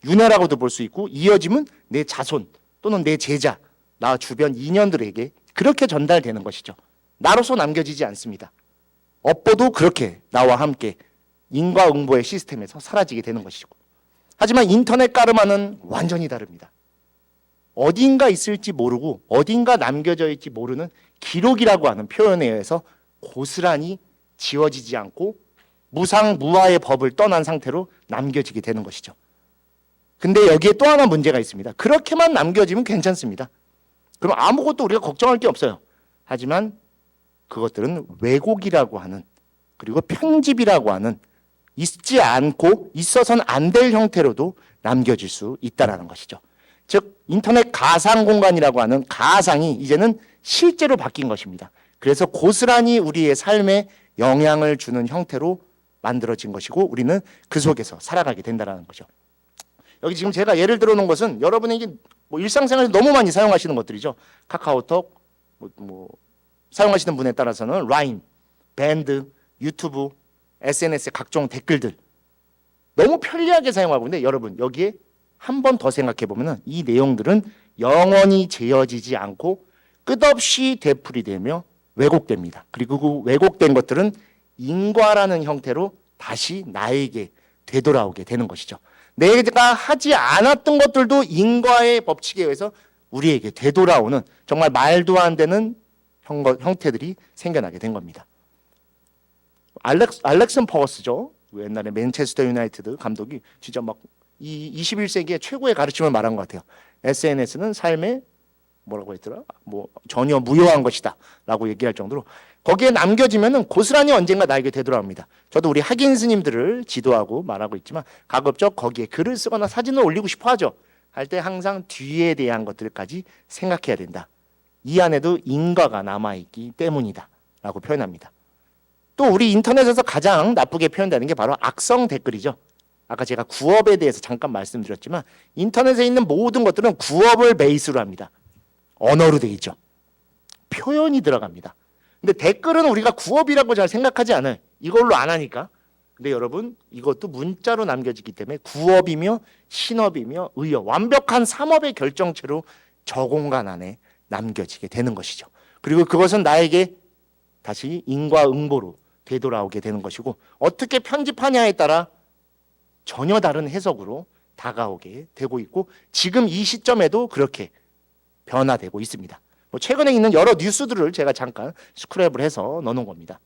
윤회라고도 볼 수 있고 이어짐은 내 자손 또는 내 제자, 나 주변 인연들에게 그렇게 전달되는 것이죠. 나로서 남겨지지 않습니다. 업보도 그렇게 나와 함께 인과응보의 시스템에서 사라지게 되는 것이고, 하지만 인터넷 까르마는 완전히 다릅니다. 어딘가 있을지 모르고 어딘가 남겨져 있지 모르는 기록이라고 하는 표현에 의해서 고스란히 지워지지 않고 무상무화의 법을 떠난 상태로 남겨지게 되는 것이죠. 근데 여기에 또 하나 문제가 있습니다. 그렇게만 남겨지면 괜찮습니다. 그럼 아무것도 우리가 걱정할 게 없어요. 하지만 그것들은 왜곡이라고 하는, 그리고 편집이라고 하는, 있지 않고 있어서는 안 될 형태로도 남겨질 수 있다는 것이죠. 즉 인터넷 가상 공간이라고 하는 가상이 이제는 실제로 바뀐 것입니다. 그래서 고스란히 우리의 삶에 영향을 주는 형태로 만들어진 것이고 우리는 그 속에서 살아가게 된다는 거죠. 여기 지금 제가 예를 들어 놓은 것은 여러분에게 일상생활에서 너무 많이 사용하시는 것들이죠. 카카오톡, 사용하시는 분에 따라서는 라인, 밴드, 유튜브, SNS의 각종 댓글들 너무 편리하게 사용하고 있는데 여러분 여기에 한 번 더 생각해 보면 이 내용들은 영원히 재어지지 않고 끝없이 되풀이되며 왜곡됩니다. 그리고 그 왜곡된 것들은 인과라는 형태로 다시 나에게 되돌아오게 되는 것이죠. 내가 하지 않았던 것들도 인과의 법칙에 의해서 우리에게 되돌아오는 정말 말도 안 되는 형태들이 생겨나게 된 겁니다. 알렉슨 퍼거스죠. 옛날에 맨체스터 유나이티드 감독이 진짜 막 이 21세기의 최고의 가르침을 말한 것 같아요. SNS는 삶의 뭐라고 했더라? 전혀 무효한 것이다 라고 얘기할 정도로 거기에 남겨지면은 고스란히 언젠가 나에게 되돌아옵니다. 저도 우리 학인 스님들을 지도하고 말하고 있지만 가급적 거기에 글을 쓰거나 사진을 올리고 싶어 하죠. 할 때 항상 뒤에 대한 것들까지 생각해야 된다. 이 안에도 인과가 남아있기 때문이다 라고 표현합니다. 또 우리 인터넷에서 가장 나쁘게 표현되는 게 바로 악성 댓글이죠. 아까 제가 구업에 대해서 잠깐 말씀드렸지만 인터넷에 있는 모든 것들은 구업을 베이스로 합니다. 언어로 돼 있죠. 표현이 들어갑니다. 근데 댓글은 우리가 구업이라고 잘 생각하지 않아요. 이걸로 안 하니까. 근데 여러분 이것도 문자로 남겨지기 때문에 구업이며 신업이며 의업, 완벽한 삼업의 결정체로 저 공간 안에 남겨지게 되는 것이죠. 그리고 그것은 나에게 다시 인과응보로 되돌아오게 되는 것이고 어떻게 편집하냐에 따라 전혀 다른 해석으로 다가오게 되고 있고 지금 이 시점에도 그렇게 변화되고 있습니다. 최근에 있는 여러 뉴스들을 제가 잠깐 스크랩을 해서 넣어놓은 겁니다.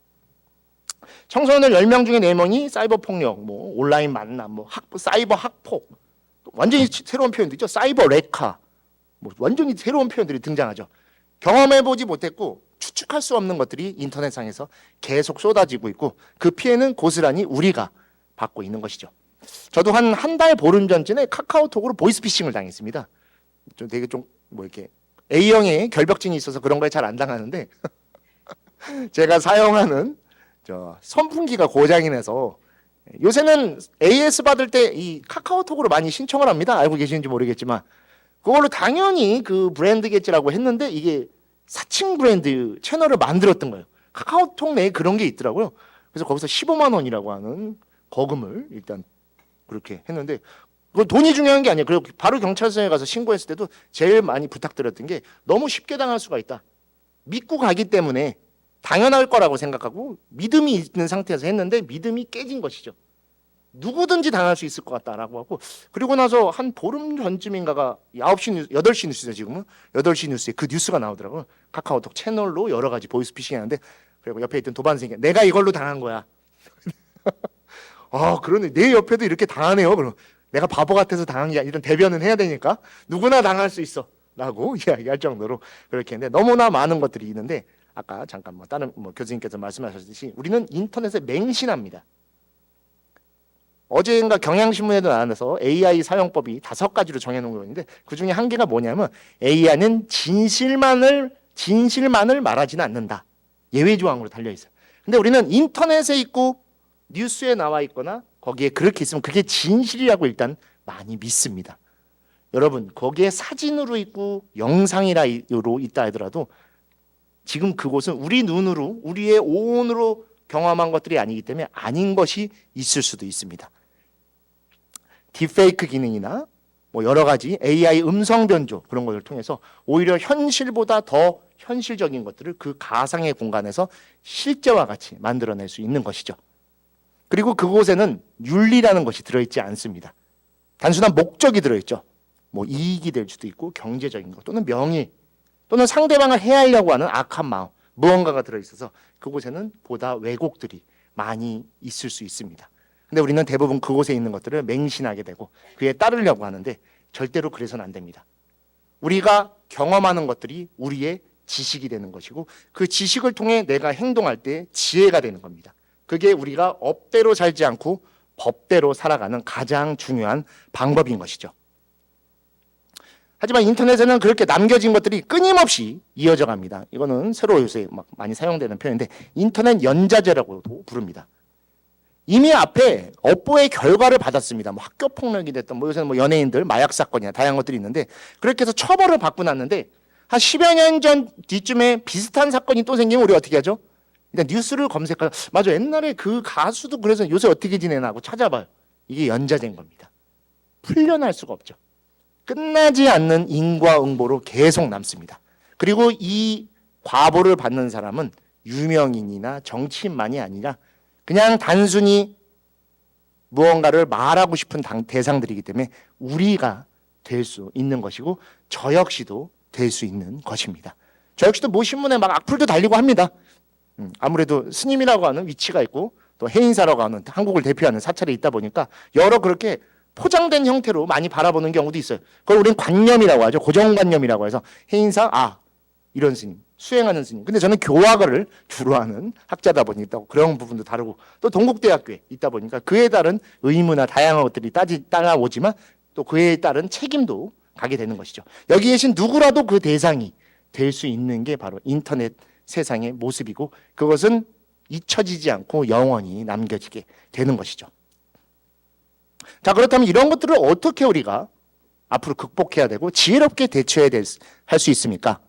청소년 10명 중에 4명이 사이버 폭력, 온라인 만남, 사이버 학폭, 완전히 새로운 표현도 있죠. 사이버 레카, 완전히 새로운 표현들이 등장하죠. 경험해보지 못했고 추측할 수 없는 것들이 인터넷상에서 계속 쏟아지고 있고 그 피해는 고스란히 우리가 받고 있는 것이죠. 저도 한 달 보름 전쯤에 카카오톡으로 보이스피싱을 당했습니다. 되게 이렇게 A형의 결벽증이 있어서 그런 거에 잘 안 당하는데 제가 사용하는 선풍기가 고장이 나서 요새는 AS 받을 때 이 카카오톡으로 많이 신청을 합니다. 알고 계시는지 모르겠지만 그걸로 당연히 그 브랜드겠지라고 했는데 이게 사칭 브랜드 채널을 만들었던 거예요. 카카오톡 내에 그런 게 있더라고요. 그래서 거기서 15만 원이라고 하는 거금을 일단 그렇게 했는데 그건 돈이 중요한 게 아니에요. 그리고 바로 경찰서에 가서 신고했을 때도 제일 많이 부탁드렸던 게 너무 쉽게 당할 수가 있다. 믿고 가기 때문에 당연할 거라고 생각하고 믿음이 있는 상태에서 했는데 믿음이 깨진 것이죠. 누구든지 당할 수 있을 것 같다라고 하고, 그리고 나서 한 보름 전쯤인가가 9시 뉴스, 8시 뉴스죠 지금은. 8시 뉴스에 그 뉴스가 나오더라고요. 카카오톡 채널로 여러 가지 보이스피싱 하는데, 그리고 옆에 있던 도반생이 내가 이걸로 당한 거야. 아, 그러네. 내 옆에도 이렇게 당하네요. 그럼 내가 바보 같아서 당한 게 아니라 대변은 해야 되니까 누구나 당할 수 있어 라고 이야기할 정도로 그렇게 했는데, 너무나 많은 것들이 있는데, 아까 잠깐 다른 교수님께서 말씀하셨듯이 우리는 인터넷에 맹신합니다. 어제인가 경향신문에도 나와서 AI 사용법이 5가지로 정해놓은 거 있는데, 그 중에 한 개가 뭐냐면 AI는 진실만을 말하지는 않는다. 예외 조항으로 달려 있어요. 근데 우리는 인터넷에 있고 뉴스에 나와 있거나 거기에 그렇게 있으면 그게 진실이라고 일단 많이 믿습니다. 여러분, 거기에 사진으로 있고 영상이로 있다 하더라도 지금 그곳은 우리 눈으로, 우리의 오온으로 경험한 것들이 아니기 때문에 아닌 것이 있을 수도 있습니다. 딥페이크 기능이나 여러 가지 AI 음성 변조 그런 것을 통해서 오히려 현실보다 더 현실적인 것들을 그 가상의 공간에서 실제와 같이 만들어낼 수 있는 것이죠. 그리고 그곳에는 윤리라는 것이 들어있지 않습니다. 단순한 목적이 들어있죠. 이익이 될 수도 있고 경제적인 것 또는 명예 또는 상대방을 해하려고 하는 악한 마음, 무언가가 들어있어서 그곳에는 보다 왜곡들이 많이 있을 수 있습니다. 근데 우리는 대부분 그곳에 있는 것들을 맹신하게 되고 그에 따르려고 하는데, 절대로 그래서는 안 됩니다. 우리가 경험하는 것들이 우리의 지식이 되는 것이고, 그 지식을 통해 내가 행동할 때 지혜가 되는 겁니다. 그게 우리가 업대로 살지 않고 법대로 살아가는 가장 중요한 방법인 것이죠. 하지만 인터넷에는 그렇게 남겨진 것들이 끊임없이 이어져 갑니다. 이거는 새로 요새 많이 사용되는 표현인데 인터넷 연자제라고도 부릅니다. 이미 앞에 업보의 결과를 받았습니다. 학교 폭력이 됐던 요새는 연예인들 마약 사건이나 다양한 것들이 있는데, 그렇게 해서 처벌을 받고 났는데 한 10여 년 전 뒤쯤에 비슷한 사건이 또 생기면 우리 어떻게 하죠? 일단 뉴스를 검색하죠. 맞아, 옛날에 그 가수도 그래서 요새 어떻게 지내나 하고 찾아봐요. 이게 연자제인 겁니다. 풀려날 수가 없죠. 끝나지 않는 인과응보로 계속 남습니다. 그리고 이 과보를 받는 사람은 유명인이나 정치인만이 아니라 그냥 단순히 무언가를 말하고 싶은 대상들이기 때문에 우리가 될 수 있는 것이고, 저 역시도 될 수 있는 것입니다. 저 역시도 신문에 악플도 달리고 합니다. 아무래도 스님이라고 하는 위치가 있고 또 해인사라고 하는 한국을 대표하는 사찰이 있다 보니까 여러 그렇게 포장된 형태로 많이 바라보는 경우도 있어요. 그걸 우리는 관념이라고 하죠. 고정관념이라고 해서 해인사, 이런 스님, 수행하는 스님. 근데 저는 교화를 주로 하는 학자다 보니까 그런 부분도 다르고, 또 동국대학교에 있다 보니까 그에 따른 의무나 다양한 것들이 따라오지만 또 그에 따른 책임도 가게 되는 것이죠. 여기 계신 누구라도 그 대상이 될 수 있는 게 바로 인터넷 세상의 모습이고, 그것은 잊혀지지 않고 영원히 남겨지게 되는 것이죠. 자, 그렇다면 이런 것들을 어떻게 우리가 앞으로 극복해야 되고 지혜롭게 대처해야 할 수 있습니까?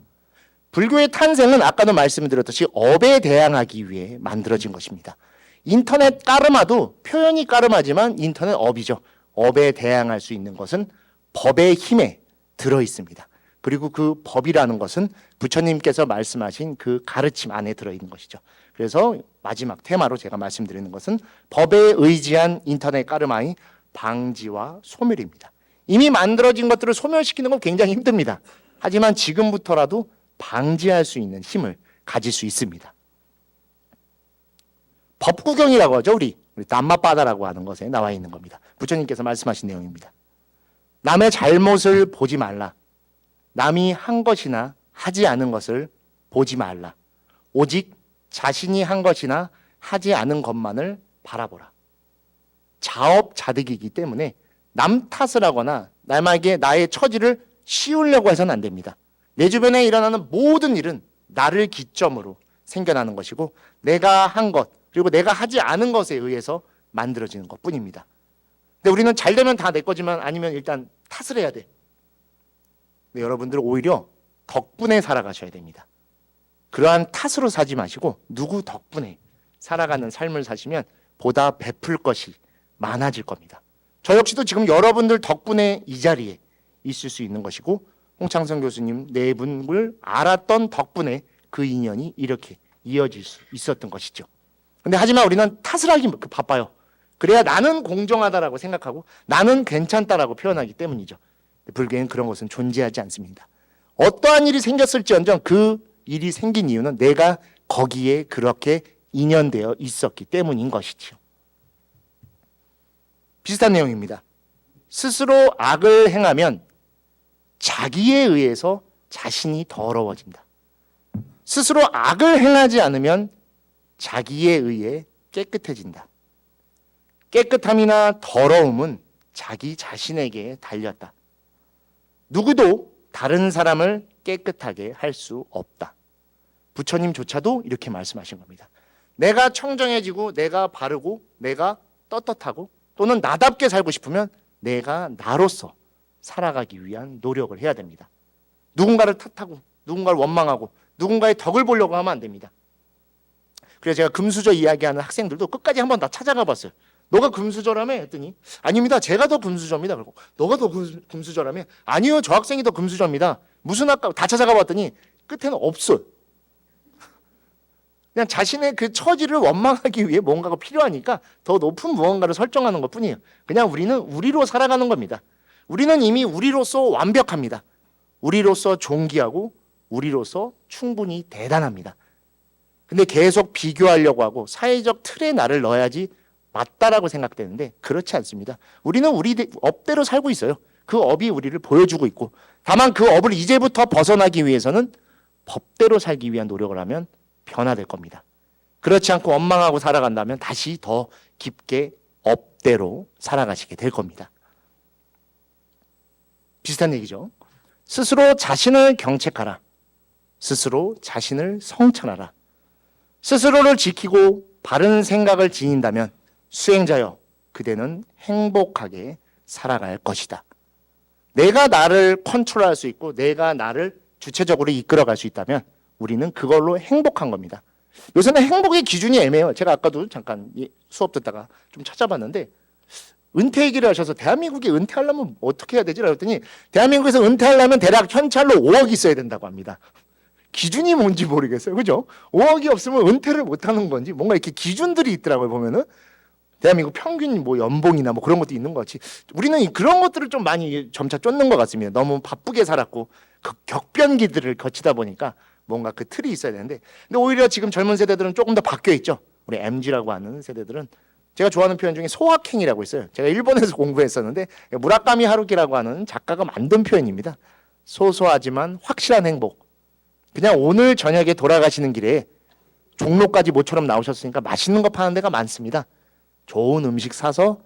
불교의 탄생은 아까도 말씀드렸듯이 업에 대항하기 위해 만들어진 것입니다. 인터넷 까르마도 표현이 까르마지만 인터넷 업이죠. 업에 대항할 수 있는 것은 법의 힘에 들어 있습니다. 그리고 그 법이라는 것은 부처님께서 말씀하신 그 가르침 안에 들어있는 것이죠. 그래서 마지막 테마로 제가 말씀드리는 것은 법에 의지한 인터넷 까르마의 방지와 소멸입니다. 이미 만들어진 것들을 소멸시키는 건 굉장히 힘듭니다. 하지만 지금부터라도 방지할 수 있는 힘을 가질 수 있습니다. 법구경이라고 하죠. 우리 담마빠다라고 하는 것에 나와 있는 겁니다. 부처님께서 말씀하신 내용입니다. 남의 잘못을 보지 말라. 남이 한 것이나 하지 않은 것을 보지 말라. 오직 자신이 한 것이나 하지 않은 것만을 바라보라. 자업자득이기 때문에 남 탓을 하거나 남에게 나의 처지를 씌우려고 해서는 안 됩니다. 내 주변에 일어나는 모든 일은 나를 기점으로 생겨나는 것이고, 내가 한 것 그리고 내가 하지 않은 것에 의해서 만들어지는 것뿐입니다. 근데 우리는 잘 되면 다 내 거지만 아니면 일단 탓을 해야 돼. 근데 여러분들은 오히려 덕분에 살아가셔야 됩니다. 그러한 탓으로 사지 마시고 누구 덕분에 살아가는 삶을 사시면 보다 베풀 것이 많아질 겁니다. 저 역시도 지금 여러분들 덕분에 이 자리에 있을 수 있는 것이고, 홍창성 교수님 네 분을 알았던 덕분에 그 인연이 이렇게 이어질 수 있었던 것이죠. 근데 하지만 우리는 탓을 하기 바빠요. 그래야 나는 공정하다라고 생각하고 나는 괜찮다라고 표현하기 때문이죠. 불교에는 그런 것은 존재하지 않습니다. 어떠한 일이 생겼을지언정 그 일이 생긴 이유는 내가 거기에 그렇게 인연되어 있었기 때문인 것이지요. 비슷한 내용입니다. 스스로 악을 행하면 자기에 의해서 자신이 더러워진다. 스스로 악을 행하지 않으면 자기에 의해 깨끗해진다. 깨끗함이나 더러움은 자기 자신에게 달렸다. 누구도 다른 사람을 깨끗하게 할 수 없다. 부처님조차도 이렇게 말씀하신 겁니다. 내가 청정해지고 내가 바르고 내가 떳떳하고 또는 나답게 살고 싶으면 내가 나로서 살아가기 위한 노력을 해야 됩니다. 누군가를 탓하고 누군가를 원망하고 누군가의 덕을 보려고 하면 안 됩니다. 그래서 제가 금수저 이야기하는 학생들도 끝까지 한번 다 찾아가 봤어요. 너가 금수저라며? 했더니 아닙니다. 제가 더 금수저입니다. 그리고 너가 더 금수저라며? 아니요. 저 학생이 더 금수저입니다. 무슨 학과? 다 찾아가 봤더니 끝에는 없어요. 그냥 자신의 그 처지를 원망하기 위해 뭔가가 필요하니까 더 높은 무언가를 설정하는 것뿐이에요. 그냥 우리는 우리로 살아가는 겁니다. 우리는 이미 우리로서 완벽합니다. 우리로서 존귀하고 우리로서 충분히 대단합니다. 근데 계속 비교하려고 하고 사회적 틀에 나를 넣어야지 맞다라고 생각되는데 그렇지 않습니다. 우리는 우리 업대로 살고 있어요. 그 업이 우리를 보여주고 있고 다만 그 업을 이제부터 벗어나기 위해서는 법대로 살기 위한 노력을 하면 변화될 겁니다. 그렇지 않고 원망하고 살아간다면 다시 더 깊게 업대로 살아가시게 될 겁니다. 비슷한 얘기죠. 스스로 자신을 경책하라. 스스로 자신을 성찬하라. 스스로를 지키고 바른 생각을 지닌다면 수행자여 그대는 행복하게 살아갈 것이다. 내가 나를 컨트롤할 수 있고 내가 나를 주체적으로 이끌어갈 수 있다면 우리는 그걸로 행복한 겁니다. 요새는 행복의 기준이 애매해요. 제가 아까도 잠깐 수업 듣다가 좀 찾아봤는데 은퇴 얘기를 하셔서 대한민국에 은퇴하려면 어떻게 해야 되지? 그랬더니 대한민국에서 은퇴하려면 대략 현찰로 5억이 있어야 된다고 합니다. 기준이 뭔지 모르겠어요. 그죠? 5억이 없으면 은퇴를 못하는 건지 뭔가 이렇게 기준들이 있더라고요. 보면은 대한민국 평균 뭐 연봉이나 뭐 그런 것도 있는 것 같이 우리는 그런 것들을 좀 많이 점차 쫓는 것 같습니다. 너무 바쁘게 살았고 격변기들을 거치다 보니까 뭔가 그 틀이 있어야 되는데 근데 오히려 지금 젊은 세대들은 조금 더 바뀌어 있죠. 우리 MZ라고 하는 세대들은 제가 좋아하는 표현 중에 소확행이라고 있어요. 제가 일본에서 공부했었는데 무라카미 하루키라고 하는 작가가 만든 표현입니다. 소소하지만 확실한 행복. 그냥 오늘 저녁에 돌아가시는 길에 종로까지 모처럼 나오셨으니까 맛있는 거 파는 데가 많습니다. 좋은 음식 사서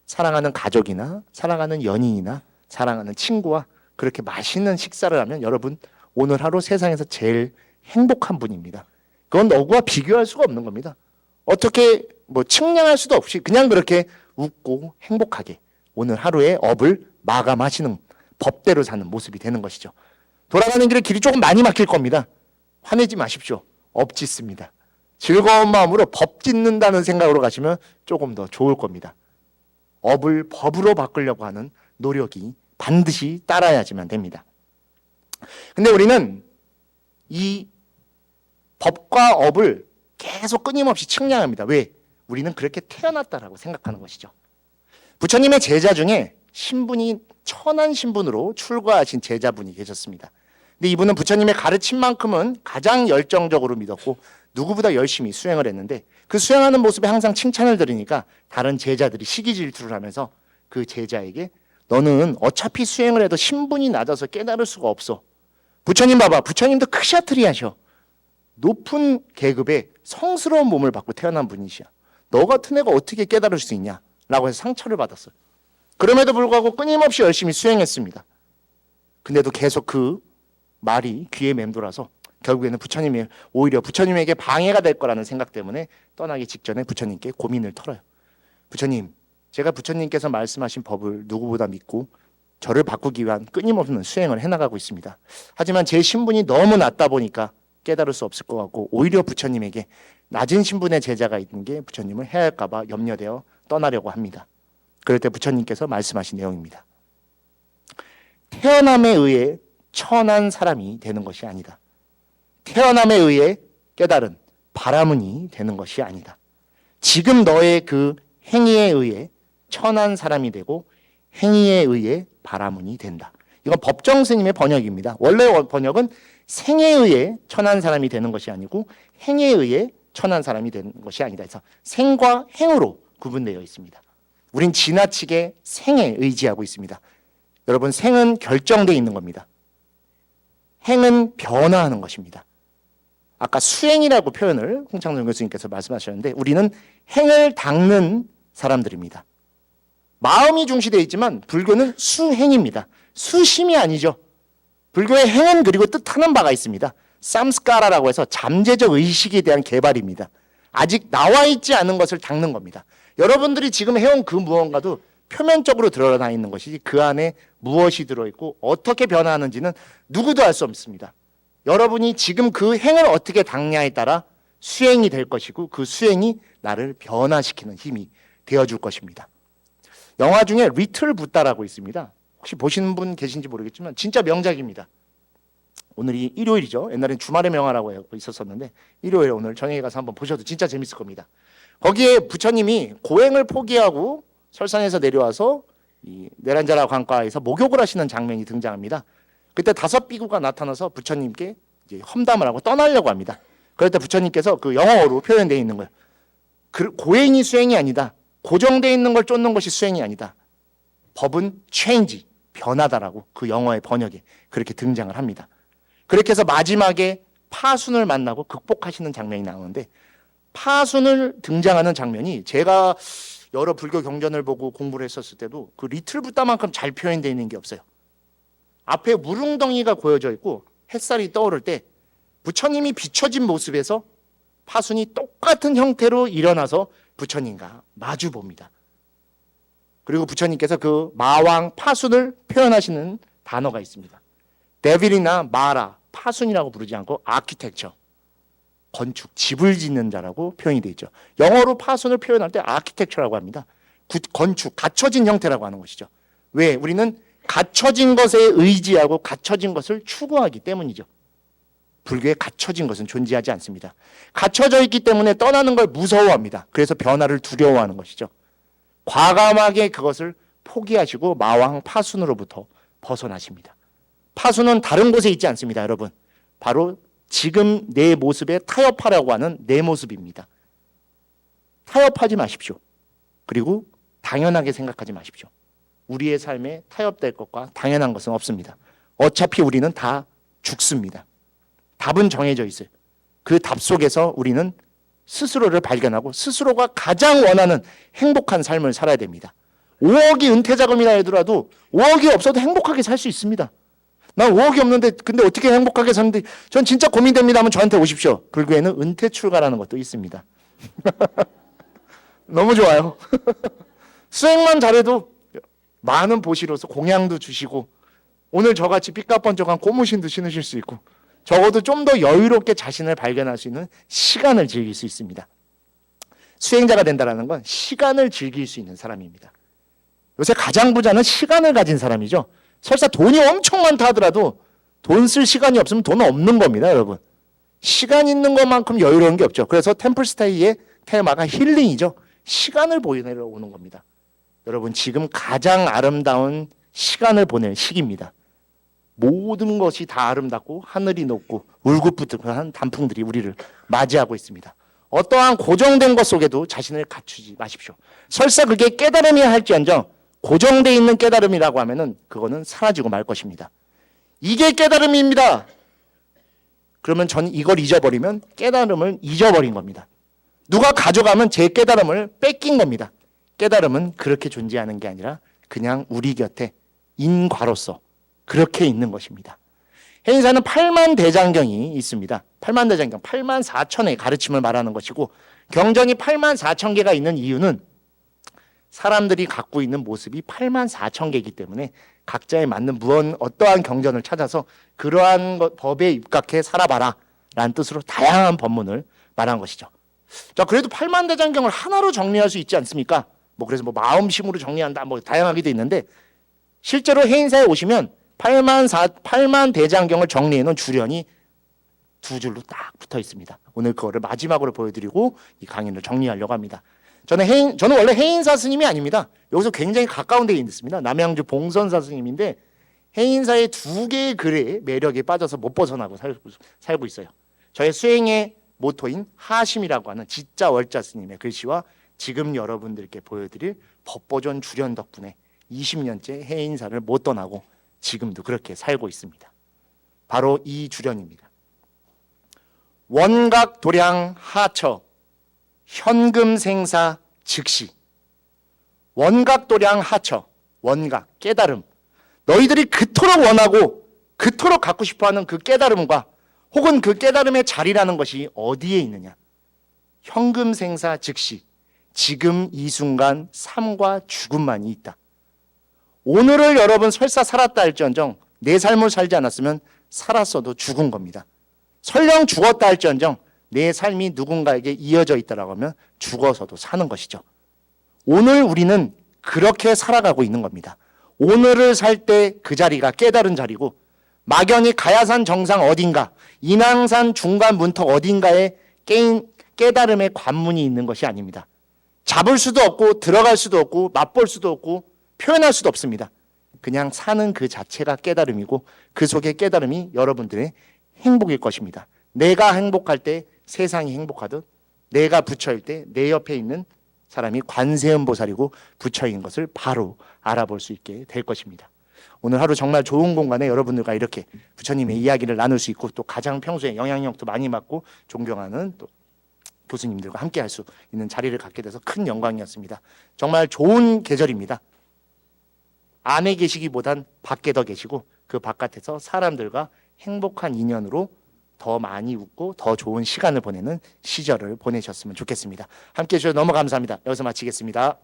사랑하는 가족이나 사랑하는 연인이나 사랑하는 친구와 그렇게 맛있는 식사를 하면 여러분 오늘 하루 세상에서 제일 행복한 분입니다. 그건 너구와 비교할 수가 없는 겁니다. 어떻게 뭐 측량할 수도 없이 그냥 그렇게 웃고 행복하게 오늘 하루의 업을 마감하시는 법대로 사는 모습이 되는 것이죠. 돌아가는 길에 길이 조금 많이 막힐 겁니다. 화내지 마십시오. 업 짓습니다. 즐거운 마음으로 법 짓는다는 생각으로 가시면 조금 더 좋을 겁니다. 업을 법으로 바꾸려고 하는 노력이 반드시 따라야지만 됩니다. 근데 우리는 이 법과 업을 계속 끊임없이 측량합니다. 왜? 우리는 그렇게 태어났다라고 생각하는 것이죠. 부처님의 제자 중에 신분이 천한 신분으로 출가하신 제자분이 계셨습니다. 근데 이분은 부처님의 가르침만큼은 가장 열정적으로 믿었고 누구보다 열심히 수행을 했는데 그 수행하는 모습에 항상 칭찬을 들으니까 다른 제자들이 시기 질투를 하면서 그 제자에게 너는 어차피 수행을 해도 신분이 낮아서 깨달을 수가 없어. 부처님 봐봐. 부처님도 크샤트리아셔. 높은 계급의 성스러운 몸을 받고 태어난 분이시야. 너 같은 애가 어떻게 깨달을 수 있냐? 라고 해서 상처를 받았어요. 그럼에도 불구하고 끊임없이 열심히 수행했습니다. 근데도 계속 그 말이 귀에 맴돌아서 결국에는 부처님이 오히려 부처님에게 방해가 될 거라는 생각 때문에 떠나기 직전에 부처님께 고민을 털어요. 부처님, 제가 부처님께서 말씀하신 법을 누구보다 믿고 저를 바꾸기 위한 끊임없는 수행을 해나가고 있습니다. 하지만 제 신분이 너무 낮다 보니까 깨달을 수 없을 것 같고 오히려 부처님에게 낮은 신분의 제자가 있는 게 부처님을 해할까 봐 염려되어 떠나려고 합니다. 그럴 때 부처님께서 말씀하신 내용입니다. 태어남에 의해 천한 사람이 되는 것이 아니다. 태어남에 의해 깨달은 바라문이 되는 것이 아니다. 지금 너의 그 행위에 의해 천한 사람이 되고 행위에 의해 바라문이 된다. 이건 법정 스님의 번역입니다. 원래 번역은 생에 의해 천한 사람이 되는 것이 아니고 행에 의해 천한 사람이 되는 것이 아니다. 그래서 생과 행으로 구분되어 있습니다. 우린 지나치게 생에 의지하고 있습니다. 여러분, 생은 결정되어 있는 겁니다. 행은 변화하는 것입니다. 아까 수행이라고 표현을 홍창동 교수님께서 말씀하셨는데 우리는 행을 닦는 사람들입니다. 마음이 중시되어 있지만 불교는 수행입니다. 수심이 아니죠. 불교의 행은 그리고 뜻하는 바가 있습니다. 쌈스카라라고 해서 잠재적 의식에 대한 개발입니다. 아직 나와 있지 않은 것을 닦는 겁니다. 여러분들이 지금 해온 그 무언가도 표면적으로 드러나 있는 것이지 그 안에 무엇이 들어있고 어떻게 변화하는지는 누구도 알 수 없습니다. 여러분이 지금 그 행을 어떻게 닦냐에 따라 수행이 될 것이고 그 수행이 나를 변화시키는 힘이 되어줄 것입니다. 영화 중에 리틀 붓다라고 있습니다. 혹시 보시는 분 계신지 모르겠지만 진짜 명작입니다. 오늘이 일요일이죠. 옛날엔 주말의 명화라고 있었었는데 일요일에 오늘 저녁에 가서 한번 보셔도 진짜 재밌을 겁니다. 거기에 부처님이 고행을 포기하고 설산에서 내려와서 이 네란자라 관과에서 목욕을 하시는 장면이 등장합니다. 그때 5 비구가 나타나서 부처님께 이제 험담을 하고 떠나려고 합니다. 그럴 때 부처님께서 그 영어로 표현되어 있는 거예요. 고행이 수행이 아니다. 고정되어 있는 걸 쫓는 것이 수행이 아니다. 법은 change, 변하다라고 그 영어의 번역에 그렇게 등장을 합니다. 그렇게 해서 마지막에 파순을 만나고 극복하시는 장면이 나오는데 파순을 등장하는 장면이 제가 여러 불교 경전을 보고 공부를 했었을 때도 그 리틀 붓다만큼 잘 표현되어 있는 게 없어요. 앞에 물웅덩이가 고여져 있고 햇살이 떠오를 때 부처님이 비춰진 모습에서 파순이 똑같은 형태로 일어나서 부처님과 마주 봅니다. 그리고 부처님께서 그 마왕 파순을 표현하시는 단어가 있습니다. 데빌이나 마라, 파순이라고 부르지 않고 아키텍처, 건축, 집을 짓는 자라고 표현이 되어 있죠. 영어로 파순을 표현할 때 아키텍처라고 합니다. 건축, 갖춰진 형태라고 하는 것이죠. 왜? 우리는 갖춰진 것에 의지하고 갖춰진 것을 추구하기 때문이죠. 불교에 갖춰진 것은 존재하지 않습니다. 갖춰져 있기 때문에 떠나는 걸 무서워합니다. 그래서 변화를 두려워하는 것이죠. 과감하게 그것을 포기하시고 마왕 파순으로부터 벗어나십니다. 파순은 다른 곳에 있지 않습니다, 여러분. 바로 지금 내 모습에 타협하려고 하는 내 모습입니다. 타협하지 마십시오. 그리고 당연하게 생각하지 마십시오. 우리의 삶에 타협될 것과 당연한 것은 없습니다. 어차피 우리는 다 죽습니다. 답은 정해져 있어요. 그 답 속에서 우리는 스스로를 발견하고 스스로가 가장 원하는 행복한 삶을 살아야 됩니다. 5억이 은퇴 자금이라 하더라도 5억이 없어도 행복하게 살 수 있습니다. 난 5억이 없는데 근데 어떻게 행복하게 사는데 전 진짜 고민됩니다 하면 저한테 오십시오. 불교에는 은퇴 출가라는 것도 있습니다. 너무 좋아요. 수행만 잘해도 많은 보시로서 공양도 주시고 오늘 저같이 삐까뻔쩍한 고무신도 신으실 수 있고 적어도 좀 더 여유롭게 자신을 발견할 수 있는 시간을 즐길 수 있습니다. 수행자가 된다는 건 시간을 즐길 수 있는 사람입니다. 요새 가장 부자는 시간을 가진 사람이죠. 설사 돈이 엄청 많다 하더라도 돈 쓸 시간이 없으면 돈 없는 겁니다, 여러분. 시간 있는 것만큼 여유로운 게 없죠. 그래서 템플스테이의 테마가 힐링이죠. 시간을 보내러 오는 겁니다. 여러분, 지금 가장 아름다운 시간을 보낼 시기입니다. 모든 것이 다 아름답고 하늘이 높고 울긋불긋한 단풍들이 우리를 맞이하고 있습니다. 어떠한 고정된 것 속에도 자신을 갖추지 마십시오. 설사 그게 깨달음이야 할지언정 고정되어 있는 깨달음이라고 하면은 그거는 사라지고 말 것입니다. 이게 깨달음입니다. 그러면 전 이걸 잊어버리면 깨달음을 잊어버린 겁니다. 누가 가져가면 제 깨달음을 뺏긴 겁니다. 깨달음은 그렇게 존재하는 게 아니라 그냥 우리 곁에 인과로서 그렇게 있는 것입니다. 해인사는 8만 대장경이 있습니다. 8만 대장경, 8만 4천의 가르침을 말하는 것이고 경전이 8만 4천 개가 있는 이유는 사람들이 갖고 있는 모습이 8만 4천 개이기 때문에 각자에 맞는 어떠한 경전을 찾아서 그러한 법에 입각해 살아봐라 라는 뜻으로 다양한 법문을 말한 것이죠. 자, 그래도 8만 대장경을 하나로 정리할 수 있지 않습니까? 그래서 마음심으로 정리한다 다양하게 돼 있는데 실제로 해인사에 오시면 8만 대장경을 정리해 놓은 주련이 2줄로 딱 붙어 있습니다. 오늘 그거를 마지막으로 보여드리고 이 강의를 정리하려고 합니다. 저는 원래 해인사 스님이 아닙니다. 여기서 굉장히 가까운 데에 있습니다. 남양주 봉선사 스님인데 해인사의 두 개의 글의 매력에 빠져서 못 벗어나고 살고 있어요. 저의 수행의 모토인 하심이라고 하는 지자 월자 스님의 글씨와 지금 여러분들께 보여드릴 법보존 주련 덕분에 20년째 해인사를 못 떠나고 지금도 그렇게 살고 있습니다. 바로 이 주련입니다. 원각 도량 하처 현금생사 즉시. 원각 도량 하처, 원각 깨달음. 너희들이 그토록 원하고 그토록 갖고 싶어하는 그 깨달음과 혹은 그 깨달음의 자리라는 것이 어디에 있느냐? 현금생사 즉시. 지금 이 순간 삶과 죽음만이 있다. 오늘을 여러분 설사 살았다 할지언정 내 삶을 살지 않았으면 살았어도 죽은 겁니다. 설령 죽었다 할지언정 내 삶이 누군가에게 이어져 있다라고 하면 죽어서도 사는 것이죠. 오늘 우리는 그렇게 살아가고 있는 겁니다. 오늘을 살 때 그 자리가 깨달은 자리고 막연히 가야산 정상 어딘가 인왕산 중간 문턱 어딘가에 깨달음의 관문이 있는 것이 아닙니다. 잡을 수도 없고 들어갈 수도 없고 맛볼 수도 없고 표현할 수도 없습니다. 그냥 사는 그 자체가 깨달음이고 그 속의 깨달음이 여러분들의 행복일 것입니다. 내가 행복할 때 세상이 행복하듯 내가 부처일 때 내 옆에 있는 사람이 관세음보살이고 부처인 것을 바로 알아볼 수 있게 될 것입니다. 오늘 하루 정말 좋은 공간에 여러분들과 이렇게 부처님의 이야기를 나눌 수 있고 또 가장 평소에 영향력도 많이 받고 존경하는 또 교수님들과 함께 할 수 있는 자리를 갖게 돼서 큰 영광이었습니다. 정말 좋은 계절입니다. 안에 계시기보단 밖에 더 계시고 그 바깥에서 사람들과 행복한 인연으로 더 많이 웃고 더 좋은 시간을 보내는 시절을 보내셨으면 좋겠습니다. 함께해 주셔서 너무 감사합니다. 여기서 마치겠습니다.